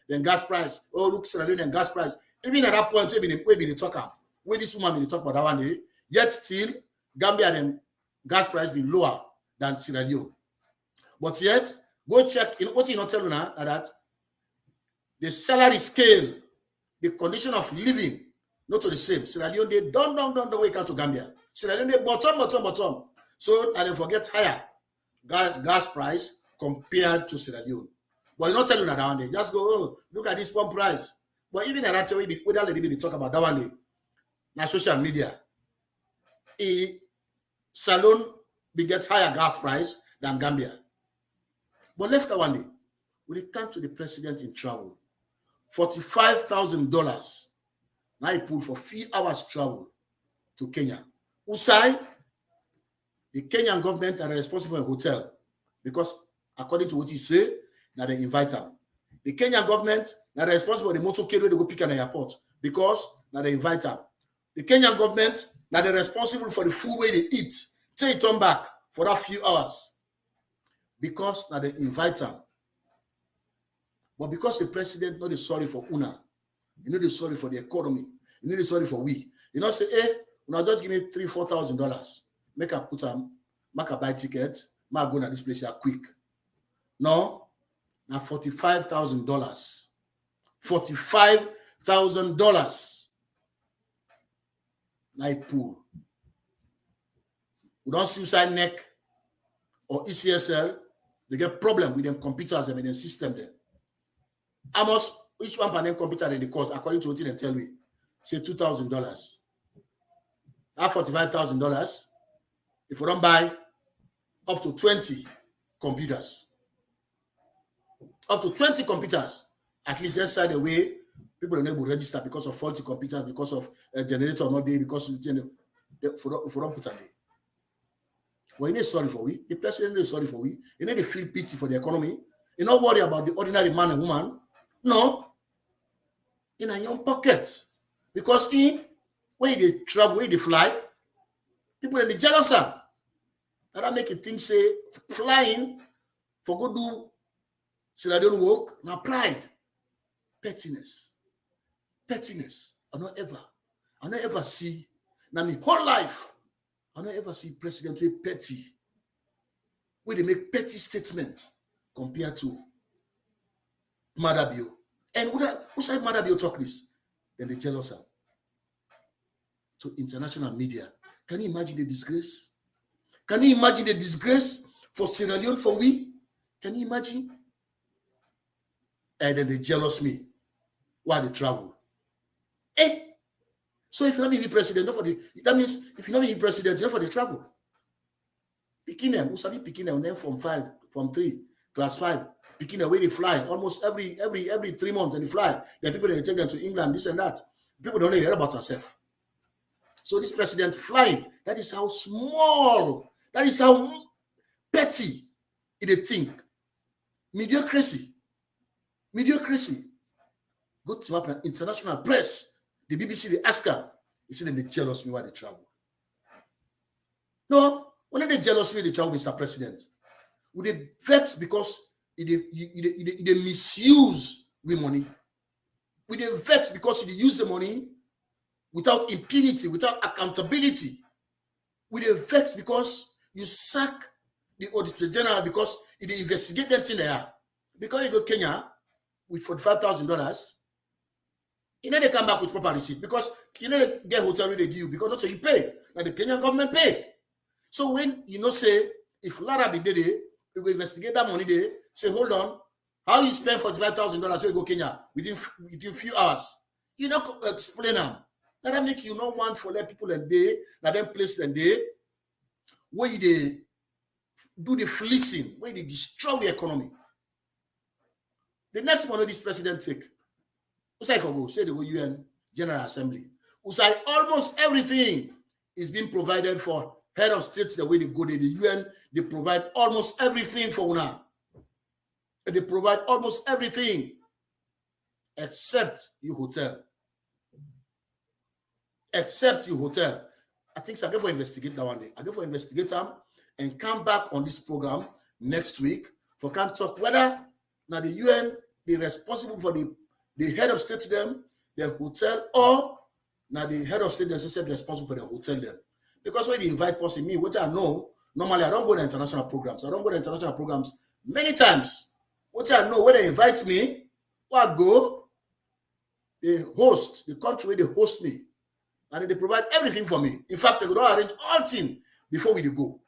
the gas price. Oh, look, Sierra Leone and gas price. Even at that point, we be the talker. When this woman be talk about that one day, yet still, Gambia and gas price be lower than Sierra Leone. But yet, go check, what you not tell you now, that the salary scale, the condition of living, not to the same. Sierra Leone, they down the way come to Gambia. Sierra Leone, they bottom. So, and they forget higher gas price compared to Sierra Leone. But you not tell you that one day. Just go, oh, look at this pump price. But even at that way, without letting me talk about that one day, now social media, Salon will get higher gas price than Gambia. But left that one day, when it come to the president in travel, $45,000. Now he pulled for 3 hours travel to Kenya. Usai, the Kenyan government are responsible for a hotel because according to what he say, now they invite him. The Kenyan government are responsible for the motorcade where they go pick at the airport because now they invite him. The Kenyan government now they're responsible for the food where they eat. Till he turn back for that few hours because now they invite him. But because the president not is sorry for Una, you know, they're sorry for the economy, you know, they're sorry for we. You know, say, hey, now just give me $3,000-$4,000. Make a put them, make a buy ticket, make go to this place here quick. No, now $45,000. $45,000. Now he pull. We don't suicide neck or ECSL, they get problem with them computers and their system there. Almost each one per name computer in the course, according to what they tell me, say $2,000. That $45,000, if we don't buy up to 20 computers, at least inside the way people are not able to register because of faulty computers, because of a generator not there, because of if we don't put on there. Well, you need sorry for we. The president is sorry for we. You need to feel pity for the economy. You not worry about the ordinary man and woman. No. In a young pocket. Because when they travel, when they fly, people are jealous. That make you think, say, flying for go do Sierra Leone work, now pride. Pettiness. I not ever see, now my whole life, I don't ever see president with petty, where they make petty statements compared to Madabio. And who said Madabio talk this? Then they jealous her. To international media. Can you imagine the disgrace? Can you imagine the disgrace for Sierra Leone, for we? Can you imagine? And then they jealous me while they travel. So if you're not being president, that means if you're not being president, you're not for the travel. Picking them, who sabi picking them from 3, class 5, picking them where they fly almost every 3 months and they fly. Then people they take them to England, this and that. People don't hear about themselves. So this president flying, that is how small, that is how petty they think. Mediocrity. Go to my international press. The BBC, they ask her, you see them, they jealous me while they travel. No, when they jealous me, they travel, Mr. President. Would they vex because they misuse with money? Would they vex because they use the money without impunity, without accountability? Would they vex because you sack the Auditor General because they investigate that thing there? Because you go to Kenya with $45,000, you know they come back with proper receipt because you know they get hotel they give you because not so you pay. Like the Kenyan government pay. So when you know say if Lara been there, you go investigate that money there, say hold on, how you spend $45,000 when you go Kenya within few hours? You know explain them. That make you not want for let people and they that them place and they where you they do the fleecing, where they destroy the economy. The next one this president take. Usai for go, say the UN General Assembly. Usai almost everything is being provided for head of states the way they go. The UN, they provide almost everything for una. They provide almost everything except your hotel. Except your hotel. I think so. I go for investigate that one day. I go for investigate them and come back on this program next week for can talk whether now the UN be responsible for the head of state them, the hotel, or now the head of state themselves responsible for the hotel them. Because when they invite person, me, what I know, normally I don't go to international programs. I don't go to international programs many times. What I know, when they invite me, I go, they host, the country where they host me, and they provide everything for me. In fact, they go arrange all things before we go.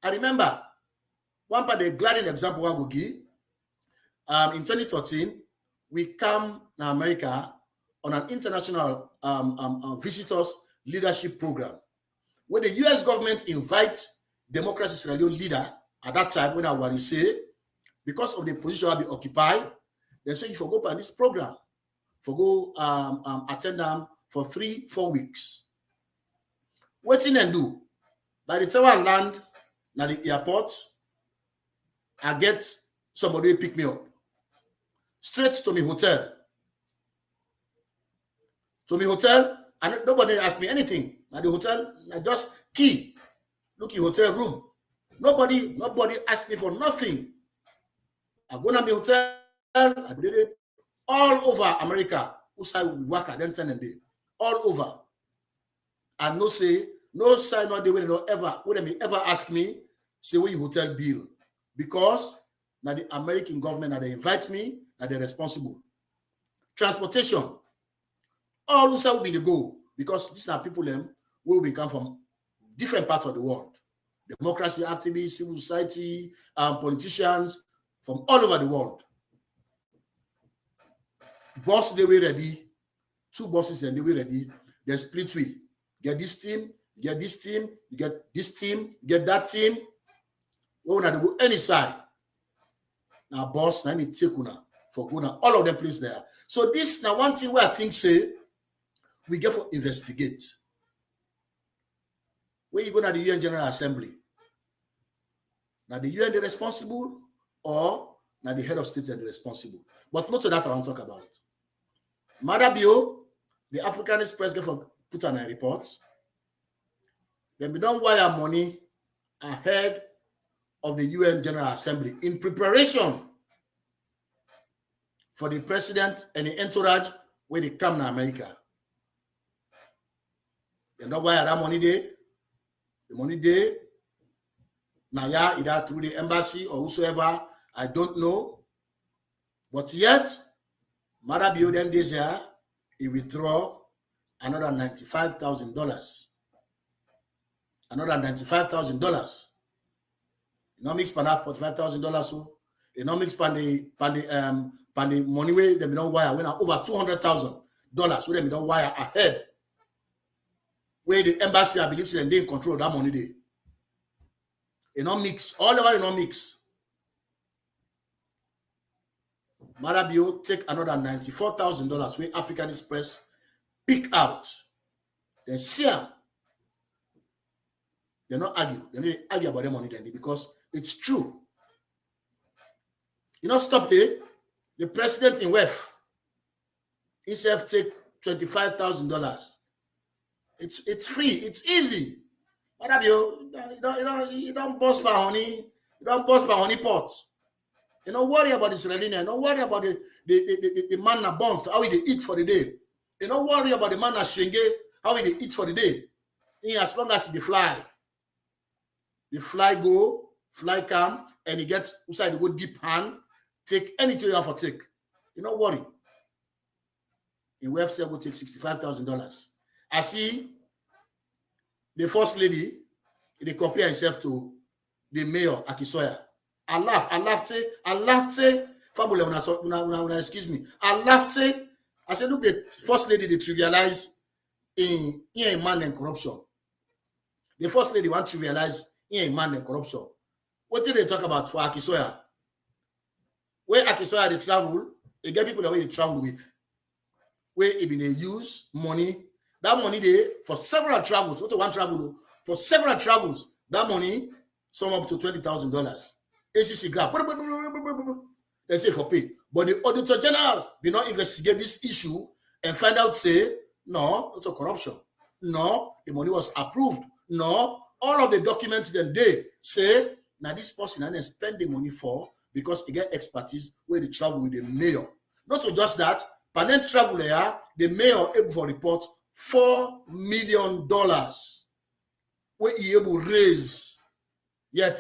I remember one part, the glaring example I will give. In 2013, we come to America on an international visitors leadership program, where the US government invites Democracy Sierra Leone leader at that time when I was say, because of the position I be occupied, they say you for go on this program, for go attend them for 3-4 weeks. What in and do? By the time I land at the airport, I get somebody pick me up straight to my hotel. To my hotel, and nobody asked me anything. At the hotel, I just key, look in hotel room. Nobody asked me for nothing. I go to my hotel, I did it all over America. Usai we work at them 10 and day. All over. And no say, no sign, no they will ever ask me, say where your hotel bill. Because now the American government, now they invite me, now they're responsible. Transportation. All those will be the goal. Because these are people who will come from different parts of the world. Democracy activists, civil society, politicians from all over the world. Boss, they were ready. 2 bosses and they were ready. They split we. Get this team, you get this team, you get this team, you get that team. We want to go any side. Now, boss, now need take una for going all of them place there. So this now one thing where I think say we get for investigate. When you go to the UN General Assembly, now the UN the responsible, or now the head of state is the responsible. But not to that I want to talk about. Madabio, the Africanist press get for put on a report. Then we don't wire money ahead of the UN General Assembly in preparation for the president and the entourage when they come to America. They don't wire that money there. The money there. Now, yeah, either through the embassy or whosoever, I don't know. But yet, Madabio then this year, he withdraw another $95,000. Another $95,000. You know, mix pan that $45,000 so. You know, mix pan the money way them don't wire when over $200,000 so them don't wire ahead. Where the embassy I believe they in control of that money there. You know, mix all over. You know, mix. Marabio take another $94,000 where Africanist press pick out. Then see them. They not argue. They need to argue about the money then because it's true. You know, stop there. The president in WEF himself take $25,000. It's free. It's easy. What have you don't bust by honey. You don't bust by honey pot. You don't worry about the Sierra. Don't worry about the man na bonds, how they eat for the day. You don't worry about the man na shenge, how they eat for the day. As long as they fly. The fly go, fly come, and he gets outside to go deep hand, take anything you have to take. You don't worry. In website will take $65,000. I see the first lady, they compare herself to the mayor Akisoya. I laughed, say, family, excuse me. I laughed, say, I said, look, the first lady, they trivialize in man and corruption. The first lady want to trivialize in man and corruption. What did they talk about for Akisoya? Where Akisoya they travel, they get people the way they travel with. Where even they use money, That money there for several travels, not one travel, for several travels, that money sum up to $20,000. ACC grab, they say for pay. But the Auditor General did not investigate this issue and find out, say, no, it's a corruption. No, the money was approved. No, all of the documents then they say, now this person and spend the money for because he get expertise where they travel with the mayor. Not to just that, Panel travel there, the mayor able for report $4 million where he able raise. Yet,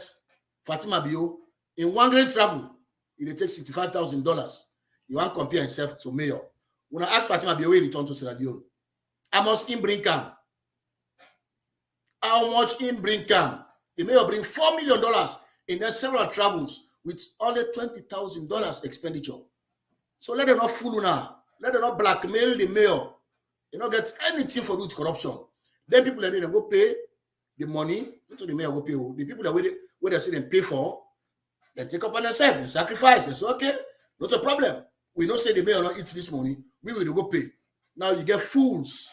Fatima Bio, in one great travel, it take $65,000. You want to compare himself to mayor. When I ask Fatima Bio, he return to Sierra Leone. How much in bring him? How much in bring him? The mayor bring $4 million in their several travels with only $20,000 expenditure. So let them not fool now. Let them not blackmail the mayor. You not get anything for with corruption. Then people that they go pay the money, not to the mayor go pay. The people that where they say they pay for, they take up on themselves, they sacrifice. They say, okay, not a problem. We don't say the mayor not eat this money. We will go pay. Now you get fools.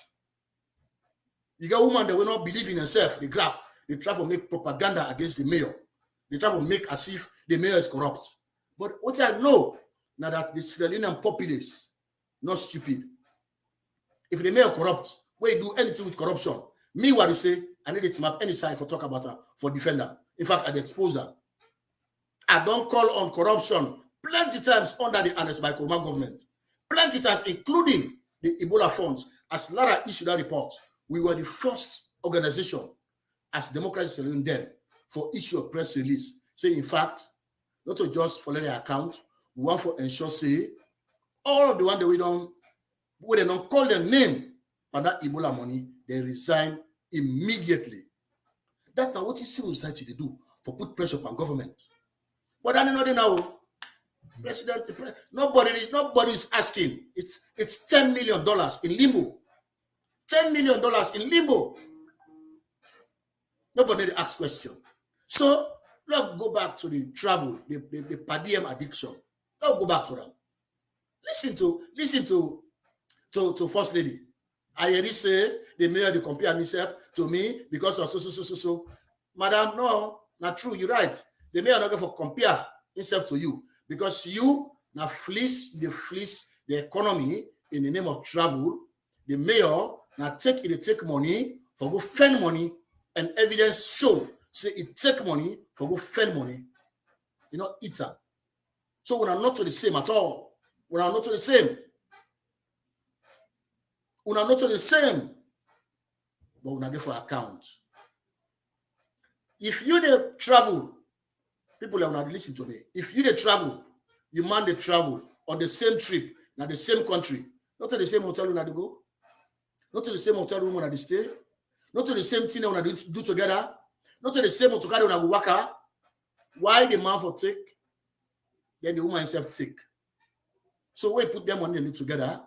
You get women that will not believe in themselves. They grab. They try to make propaganda against the mayor. They try to make as if the mayor is corrupt. But what I know now that the Sierra Leonean populace not stupid. If the mayor corrupt, where you do anything with corruption, me what you say, I need to map any side for talk about her, for defender. In fact, I expose her. I don't call on corruption plenty times under the Anes by Kurma government. Plenty times, including the Ebola funds. As Lara issued that report, we were the first organization as Democracy On The Brink for issue a press release. Say, in fact, not to just follow the account, we want to ensure, say, all of the one that we don't, where they don't call their name on that Ebola money, they resign immediately. That's what civil society they do for put pressure on government. But I know they now, President, nobody's asking. It's $10 million in limbo. $10 million in limbo. Nobody asks question. So let's go back to the travel, the per diem addiction. Let's go back to them. Listen to First Lady. I already say the mayor they compare himself to me because of so. Madam, no, not true. You're right. The mayor not going to compare himself to you because you now fleece the economy in the name of travel. The mayor now take money for go spend money and evidence show say it take money for go spend money. You know, eat them. So we are not to the same at all. We are not to the same. We are not to the same. But we are get for account. If you dey travel, people are not listen to me. If you dey travel, you man dey travel on the same trip, na the same country, not to the same hotel room na dey go, not to the same hotel room na dey stay, not to the same thing na dey do together, not to the same motor car na go waka. Why the man for take, then the woman herself take? So when you put them money together,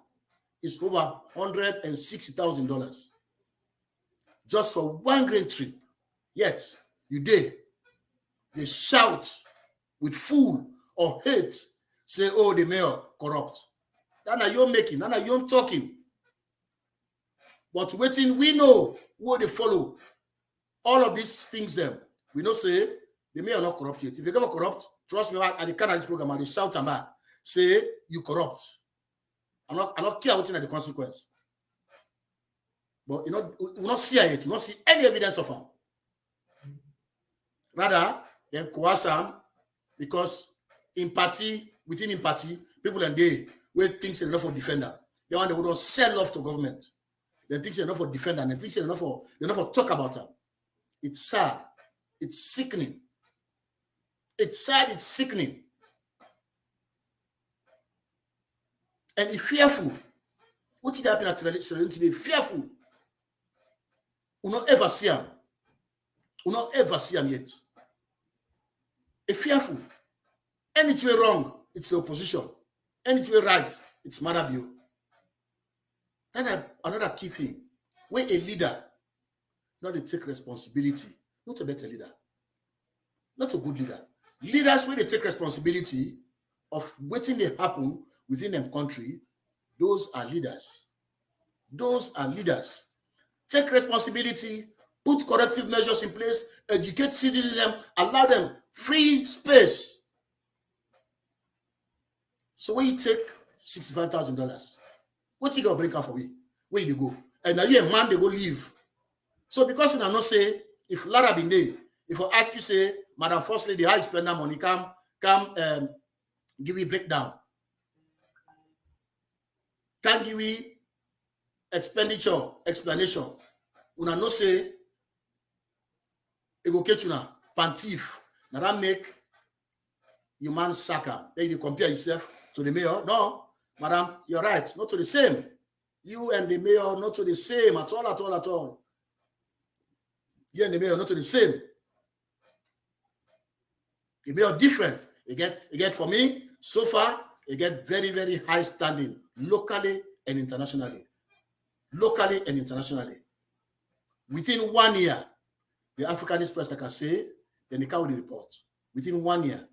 it's over $160,000 just for one great trip. Yet you they shout with fool or hate, say, oh, the mayor corrupt. That are you making, that are you talking. But waiting, we know who they follow. All of these things them. We know say the mayor not corrupt yet. If you ever corrupt, trust me, at the kind of this program, they shout and back, say you corrupt. I not care what's in the consequence. But we not see it, we not see any evidence of them. Rather, then coerce them because within empathy, people and they will think enough for defender. They want they would not sell off to government. They think enough for defender, and they think enough for talk about them. It's sad. It's sickening. It's sad, it's sickening. And it's fearful. What did happen at today? Fearful. We not ever see him. We not ever see him yet. It's fearful. Anything wrong, it's the opposition. Anything right, it's Marabio. That's another key thing. When a leader not to take responsibility, not a better leader, not a good leader. Leaders, when they take responsibility of waiting they happen within their country, those are leaders. Those are leaders. take responsibility, put corrective measures in place, educate citizens, allow them free space. So when you take $65,000, what you gonna bring out for me? Where you go? And now you a man they go leave. So because we are not say, if Lara been there, if I ask you say, Madam First Lady, how you spend that money? Come give me breakdown. Can't give me expenditure, explanation. Una no say, it go catch you now, pantif. Now that make you man sucker. Then you compare yourself to the mayor. No, madam, you're right. Not to the same. You and the mayor, not to the same at all, at all, at all. You and the mayor, not to the same. The mayor different. You get for me, so far, you get very, very high standing locally and internationally. Locally and internationally. Within 1 year, the Africanist press, like I say, then they carry the report. Within 1 year.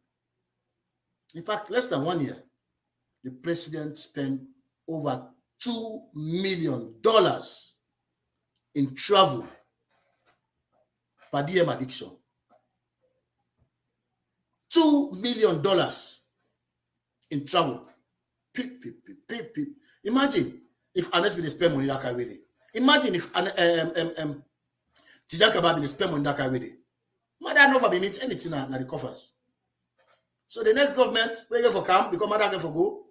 In fact, less than 1 year, the president spent over $2 million in travel per DM addiction. $2 million in travel. Imagine if Anes been spend money that way. Imagine if Tijan Kabab been spend money that way. Mother never been meet anything na the coffers. So the next government we go for camp because mother go for go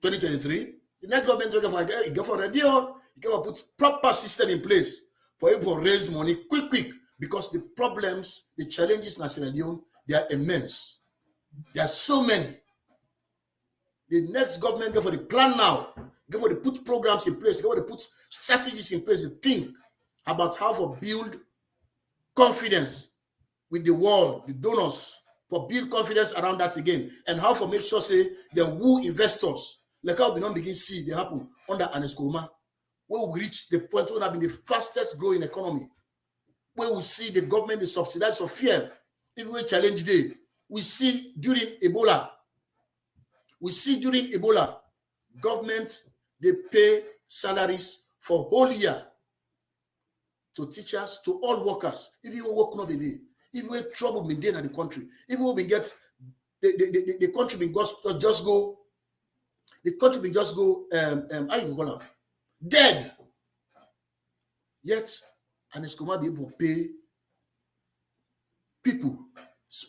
2023. The next government we go for radio. You go put proper system in place for you to raise money quick because the problems, the challenges in Sierra Leone, they are immense. There are so many. The next government go for the plan now. Go for the put programs in place. Go for the put strategies in place to think about how to build confidence with the world, the donors, for build confidence around that again, and how to make sure say the woo investors, like how we don't begin see they happen under Anescoma, where we reach the point where we have been the fastest growing economy, where we see the government is subsidized for fear, even with challenge day. We see during Ebola, government, they pay salaries for whole year to teachers, to all workers, if you work not in day, if we trouble been there in the country, if we get the country been just go, how you call them? Dead. Yet, and it's going to be able to pay people,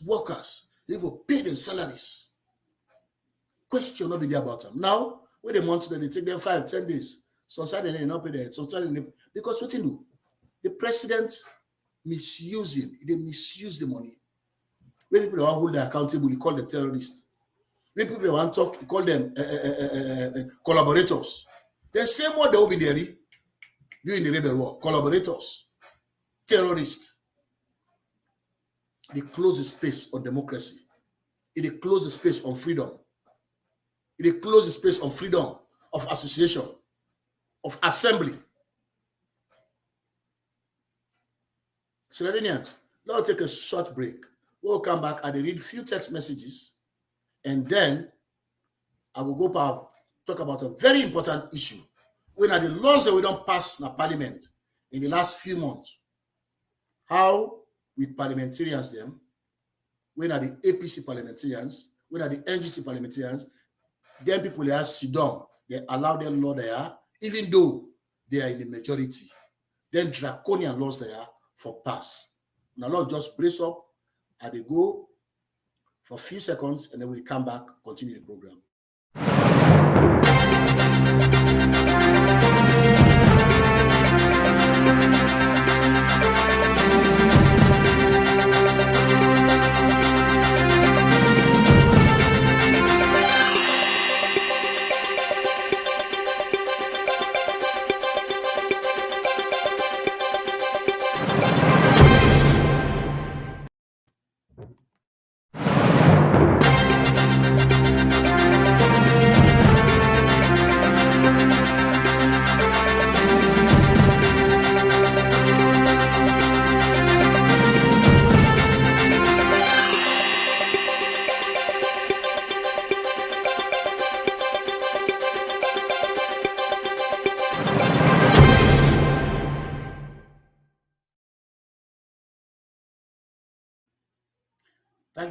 workers, they will pay their salaries. Question not be there about them. Now, when they want to, they take them 5-10 days. So suddenly they not pay them. So suddenly, because what you do? The president they misuse the money. When people want to hold them accountable, you call them terrorists. When people want to talk, you call them collaborators. The same word they will be there during the rebel war. Collaborators, terrorists. They close the space on democracy. It close the space on freedom. It close the space on freedom of association, of assembly. Sierranians, let's take a short break. We'll come back and read a few text messages, and then I will go back talk about a very important issue. When are the laws that we don't pass in parliament in the last few months? How with parliamentarians them? When are the APC parliamentarians? When are the NGC parliamentarians? Then people they are sit down. They allow them law there, even though they are in the majority. Then draconian laws there for pass. Now, Lord, just brace up and they go for a few seconds and then we come back, continue the program.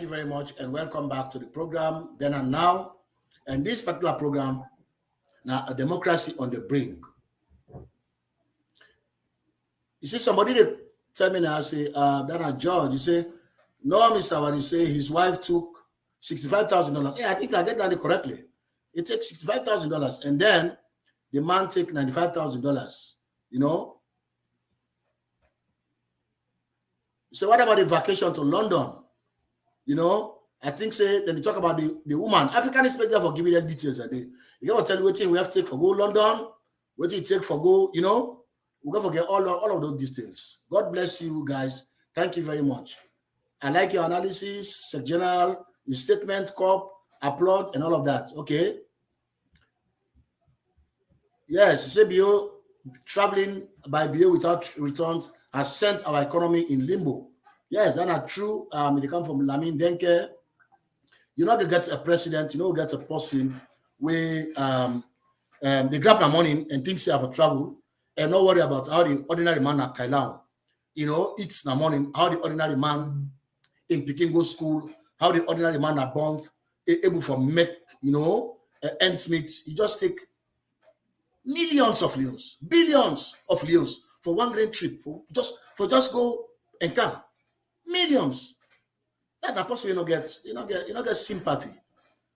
you very much and welcome back to the program, Then and Now. And this particular program, now a Democracy on the Brink. You see, somebody that tell me now, say, then a judge, you say, no, Mr. Wadi say his wife took $65,000. Yeah, I think I get that correctly. It takes $65,000 and then the man take $95,000, you know. So what about the vacation to London? You know, I think say then they talk about the woman. African inspector for giving them details and they gotta tell you what we have to take for go London, what you take for go, you know. We're gonna forget all of those details. God bless you guys. Thank you very much. I like your analysis, Sec General, your statement, cop, applaud, and all of that. Okay. Yes, CBO traveling by BO without returns has sent our economy in limbo. Yes, that are true. They come from Lamin Denke. You're not gonna get a president, you know, get a person where they grab their money and think they have a travel and not worry about how the ordinary man at Kailan, you know, eats the money, how the ordinary man in Peking go school, how the ordinary man at Bond able for make, you know, ends meet. You just take millions of leons, billions of leons for one great trip, for just go and come. Millions. That a person you not get sympathy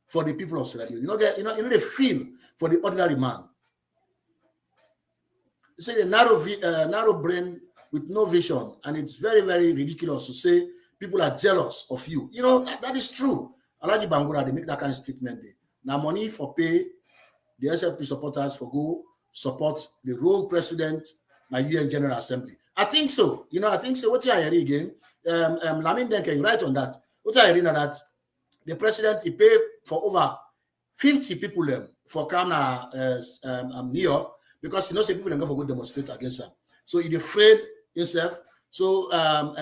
for the people of Sierra Leone. You know the feel for the ordinary man. You say the narrow brain with no vision, and it's very, very ridiculous to say people are jealous of you. You know, that is true. Alaji Bangura, they make that kind of statement there. Now money for pay the SLP supporters for go support the role president by UN General Assembly. I think so. You know, I think so. What you hear again? Lamin Denke, you write on that. What you hearing that the president he paid for over 50 people for Kana New York because he knows people are going to go demonstrate against him. So he's afraid himself. So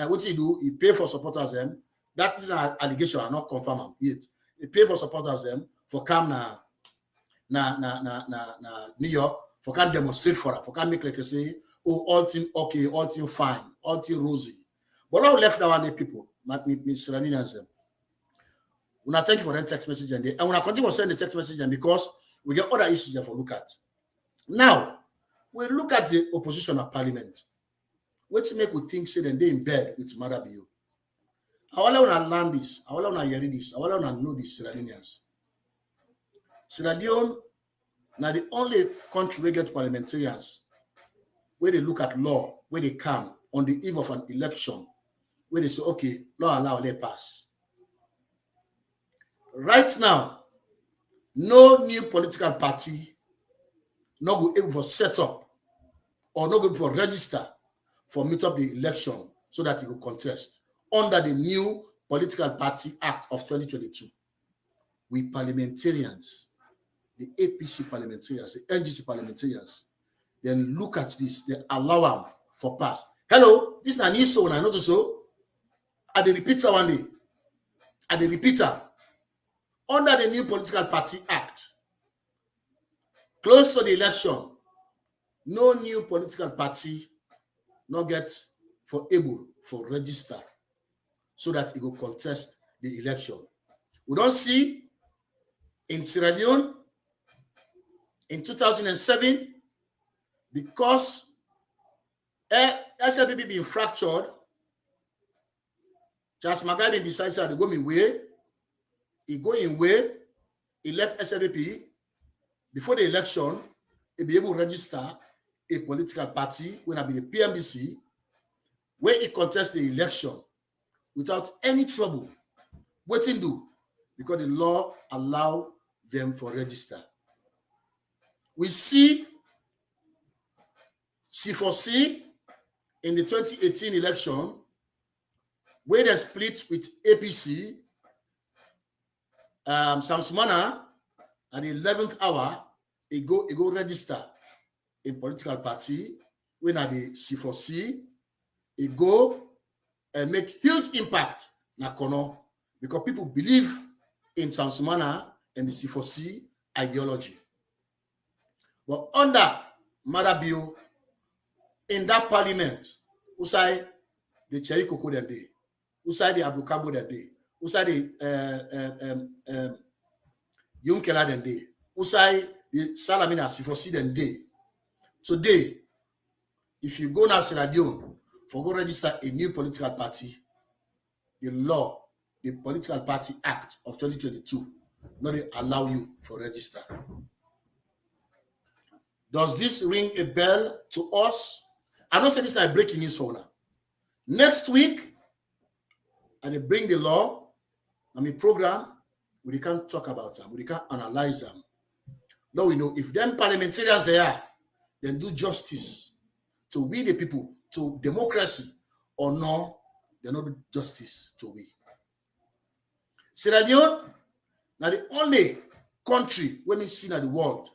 what he do? He pay for supporters them. That is an allegation. I not confirm yet. He pay for supporters them for come New York for can demonstrate for her, for can make like say, oh, all thing okay, all thing fine, all thing rosy. But now left now the people, Mr. Raninians. When I thank you for that text message and when I continue to send the text message and because we get other issues there for look at. Now we look at the opposition at parliament. What make we think say then they in bed with Mother Bio. I want to learn this, I want to hear this, I want to know this Sierra Leoneans. Sierra Leone now the only country we get parliamentarians where they look at law, where they come on the eve of an election, where they say, okay, law allow, let pass. Right now, no new political party not go able for set up or not go able for register for meet up the election so that it will contest under the new Political Party Act of 2022. We parliamentarians, the APC parliamentarians, the NGC parliamentarians, then look at this, they allow them for pass. Hello, this is a new stone, I know so. At the repeater one day, at the repeater, under the new Political Party Act, close to the election, no new political party not get for able for register so that it will contest the election. We don't see in Sierra Leone in 2007 because SLPP being fractured, Charles Magabi decides to go in way. He go in way. He left SLPP before the election. He be able to register a political party when I be the PMDC, where he contest the election without any trouble. What he do? Because the law allow them for register. We see C4C in the 2018 election, where they split with APC, Samsumana at the 11th hour, he go register in political party. When at the C4C, he go and make huge impact na Kono because people believe in Samsumana and the C4C ideology. But under Mother Bio, in that parliament, Usai the Cherry Coco that day, Usai the Abukabo that day, usai the young killer den day, usai the Salamina Sifosi den day. Today, if you go now Sierra Leone for go register a new political party, the law, the Political Party Act of 2022, not they allow you for register. Does this ring a bell to us? I don't say this like breaking news for now. Next week, and they bring the law and the program, we can't talk about them, we can't analyze them. Now we know if them parliamentarians they are, then do justice to we the people, to democracy, or no, they not do justice to we. Sierra Leone, now the only country when we see in the world,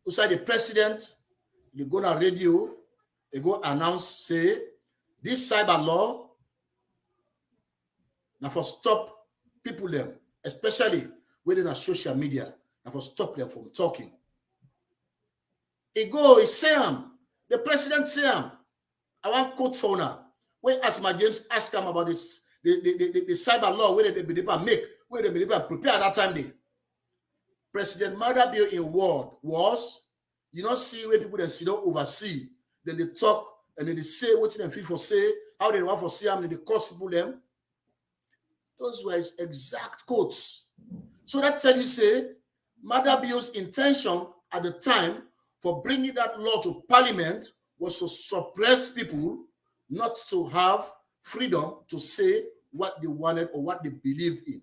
outside the president, they go on radio, they go announce, say, this cyber law, now for stop people them, especially within our social media, now for stop them from talking. He go, he say the president say I want quote for now. When Asma James ask him about this, the cyber law, where they be make, where they be prepare at that time day. President Madabio in word was, you know, see where people then sit down oversee, then they talk and then they say what they feel for say, how they want for say, and they cost people them. Those were his exact quotes. So that tell you say, Madabio's intention at the time for bringing that law to parliament was to suppress people, not to have freedom to say what they wanted or what they believed in.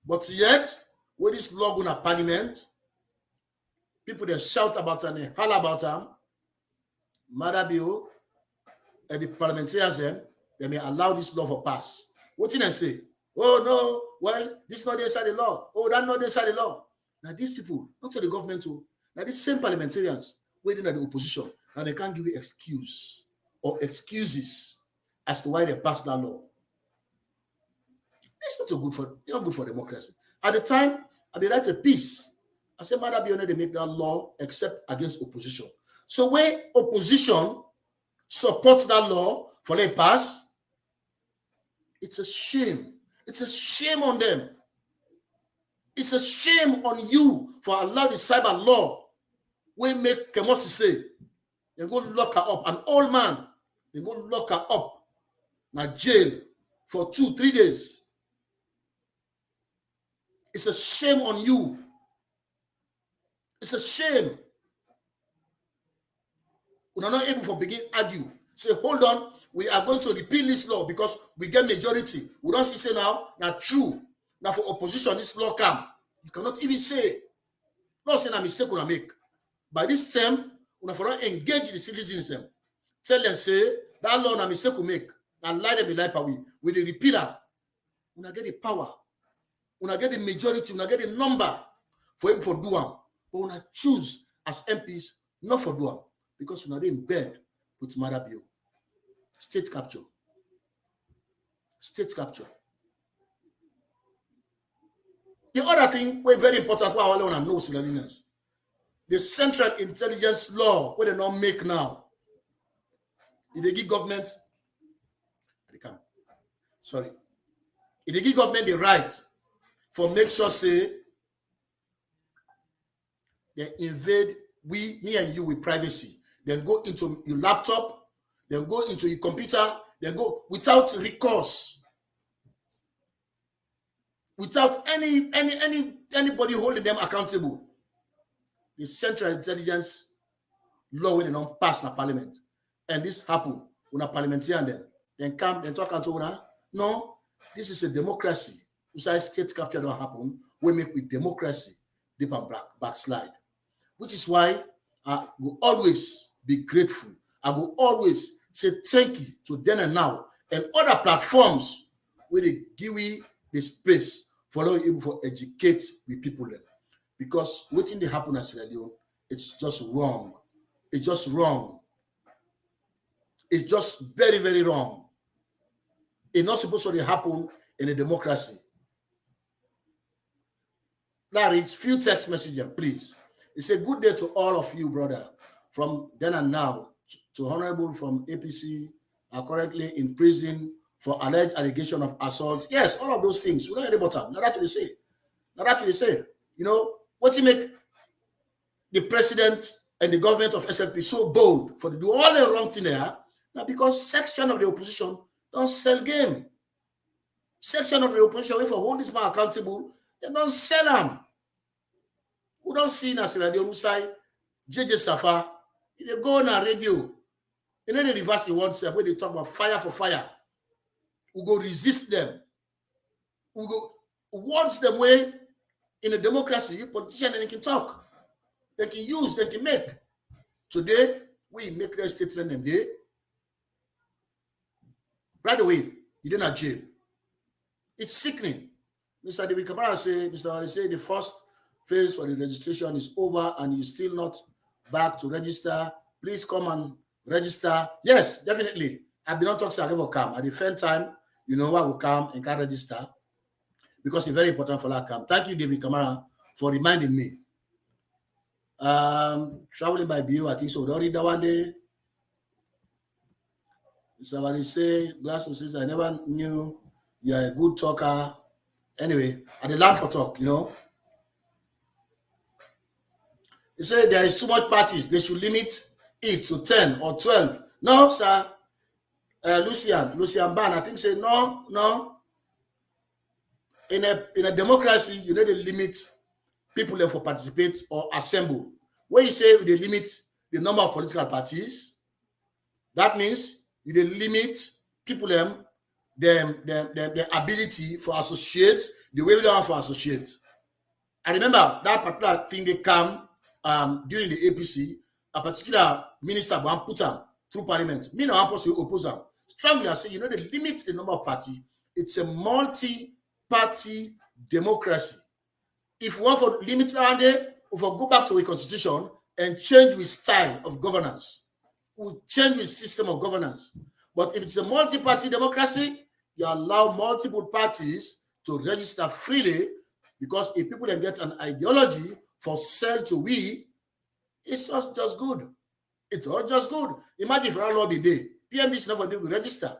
But yet, when this law go to parliament, people then shout about and they holler about them. Madabio and the parliamentarians they may allow this law for pass. What did they say? Oh no, well, this is not the inside the law. Oh, that's not the inside the law. Now these people, not to the government too, now these same parliamentarians waiting at the opposition, now they can't give you excuse or excuses as to why they passed that law. It's not good for democracy. At the time, I did write a piece. I said, Madabio, they make that law except against opposition. So when opposition supports that law for they pass, it's a shame. It's a shame on them. It's a shame on you for allowing the cyber law. We make Kemosi say, they go lock her up. An old man, they go lock her up in jail for 2-3 days. It's a shame on you. It's a shame. We are not able to begin argue. Say, hold on, we are going to repeal this law because we get majority. We don't say now true. Now for opposition, this law come. You cannot even say. Not saying a mistake we make. By this time, we have to engage the citizens. Tell them, say, that law na mistake we make. And lie them be lie away. With the repealer, we get the power. We get the majority. We get the number for him for do them. But we choose as MPs not for do them. Because we are in bed with Madabio. State capture. State capture. The other thing, very important, what I want to know, Sierra the Central Intelligence Law, what they not make now, if they give government, if they give government the right for make sure say they invade me and you with privacy, then go into your laptop, then go into your computer, then go without recourse, without anybody holding them accountable. The Central Intelligence Law when they don't pass in parliament. And this happen when a parliamentarian then come and talk to una. No, this is a democracy. Besides state capture don't happen, we make with democracy deep and backslide. Which is why I will always be grateful. I will always say thank you to then and now and other platforms where they give me the space for able for educate the people there. Because waiting to happen as Sierra Leone, it's just wrong. It's just wrong. It's just very, very wrong. It's not supposed to happen in a democracy. Larry, few text messages, please. It's a good day to all of you, brother. From then and now, to Honorable from APC, are currently in prison for alleged allegation of assault. Yes, all of those things. We don't hear the bottom. Now that's what they say. Now that's what they say. You know, what you make the president and the government of SLP so bold for to do all the wrong thing there? Now because section of the opposition don't sell game. Section of the opposition, if I hold this man accountable, they don't sell them. We don't see Nasir Radio Musai, JJ Safa, they go on a radio. You know, they reverse the words where they talk about fire for fire. We go resist them. We go words them way in a democracy, politicians they can talk. They can use, they can make. Today, we make their statement them day. Right away, you didn't have jail. It's sickening. Mr. David Kamara say, Mr. Ali say the first phase for the registration is over and you're still not back to register. Please come and register. Yes, definitely. I've been on talks I never come. At the same time, you know, I will come and can register because it's very important for that camp. Thank you, David Kamara, for reminding me. Traveling by BU, I think so. Already that one day. Mr. Ali say, Glass says, I never knew you're a good talker. Anyway, I did learn for talk, you know. He said there is too much parties. They should limit it to 10 or 12. No, sir. Lucian Ban, I think say no. In a democracy, you need to limit people there for participate or assemble. When you say they limit the number of political parties, that means you limit people their ability for associate, the way they want for associate. I remember that particular thing they come during the APC, a particular minister put them through parliament. Me no supposed to oppose them. Strongly I say, you know, they limit the number of party. It's a multi-party democracy. If we want to limit around there, if we go back to a constitution and change with style of governance, we'll change with system of governance. But if it's a multi-party democracy, you allow multiple parties to register freely because if people then get an ideology for sell to we, it's just good. It's all just good. Imagine if our law be there, PMB is not for people to register.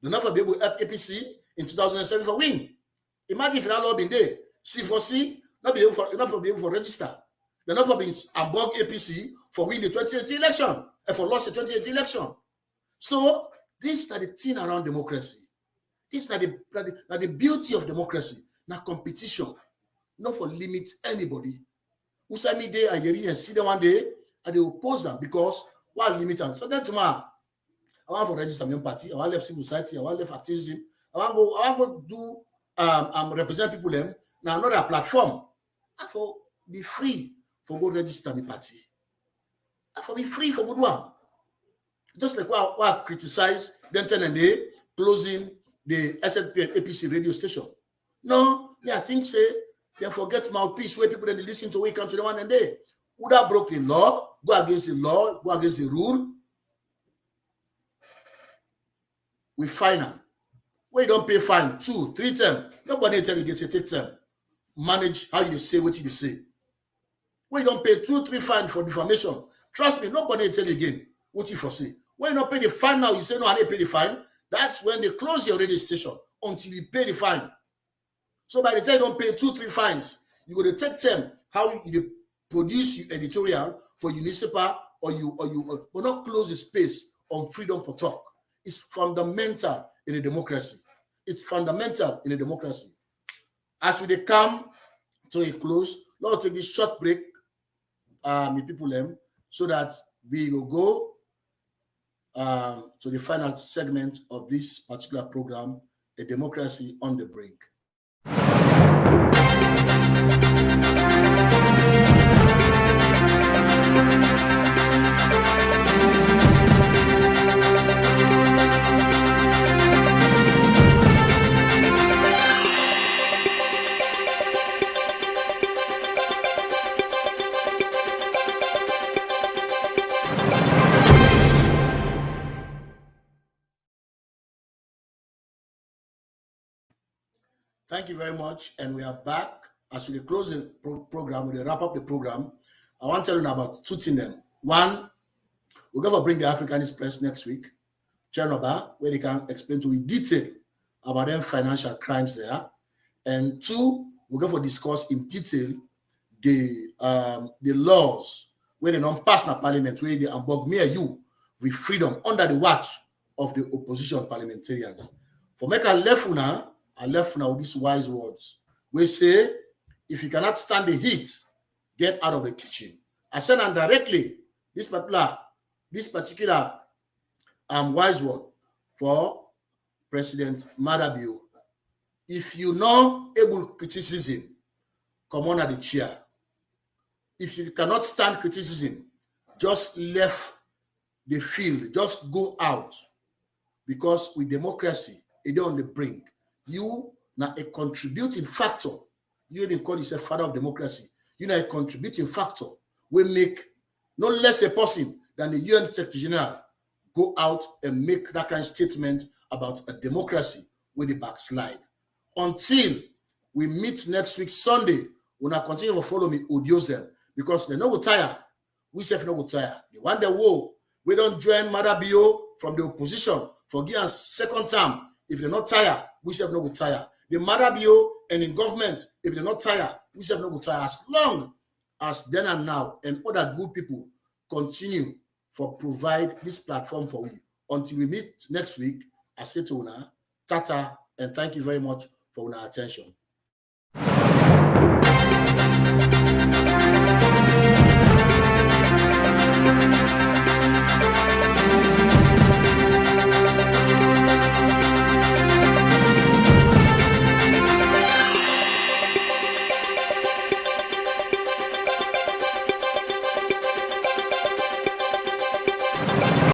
They're not for people to help APC in 2007 for win. Imagine if our law be there, C4C, not be able for register. They're not for being above APC for win the 2018 election and for lost the 2018 election. So these are the thing around democracy. These are the beauty of democracy. Now competition, not for limit anybody. Usami day and see them one day and they oppose them because what limit them. So then tomorrow, I want to register my own party. I want to left civil society. I want to left activism. I want to do represent people them now another platform. I for be free for go register my party. I for be free for good one. Just like what I criticize Denton and they closing the SLP and APC radio station. No, I think say they forget mouthpiece where people then listen to wake up to the one and they would have broke the law, go against the law, go against the rule. We fine them. When you don't pay fine 2, 3 times, nobody tell you get to take time. Manage how you say what you say. When you don't pay 2, 3 fine for defamation, trust me, nobody tell you again what you foresee. When you don't pay the fine now, you say no, I didn't pay the fine. That's when they close your radio station until you pay the fine. So by the time you don't pay 2, 3 fines, you go to take time how you produce your editorial for your newspaper or you will not close the space on freedom for talk. It's fundamental in a democracy. It's fundamental in a democracy. As we come to a close, let's take this short break, people, so that we will go to the final segment of this particular program, A Democracy on the Brink. Thank you very much. And we are back. As we close the program, we wrap up the program. I want to tell you about 2 things. One, we're going to bring the Africanist Press next week. Chernobyl, where they can explain to you in detail about them financial crimes there. And two, we're going to discuss in detail the laws where they don't pass in parliament, where they unbug me and you with freedom under the watch of the opposition parliamentarians. For make a left now with these wise words. We say, if you cannot stand the heat, get out of the kitchen. I send them directly this particular wise word for President Madabio. If you know able criticism, come on at the chair. If you cannot stand criticism, just left the field, just go out. Because with democracy, it is on the brink. You now a contributing factor. You didn't call yourself father of democracy. You know a contributing factor. We make no less a person than the UN Secretary General go out and make that kind of statement about a democracy with the backslide. Until we meet next week Sunday, we will continue to follow me Odiozen because they no go tire. We self no go tire. They want the war. We don't join Madabio from the opposition for give us second term. If they're not tired, we self no go tire. The Madabio and in government, if they're not tired, we self no go tire. As long as then and now and other good people continue for provide this platform for we. Until we meet next week, I say to Una, Tata, and thank you very much for your attention.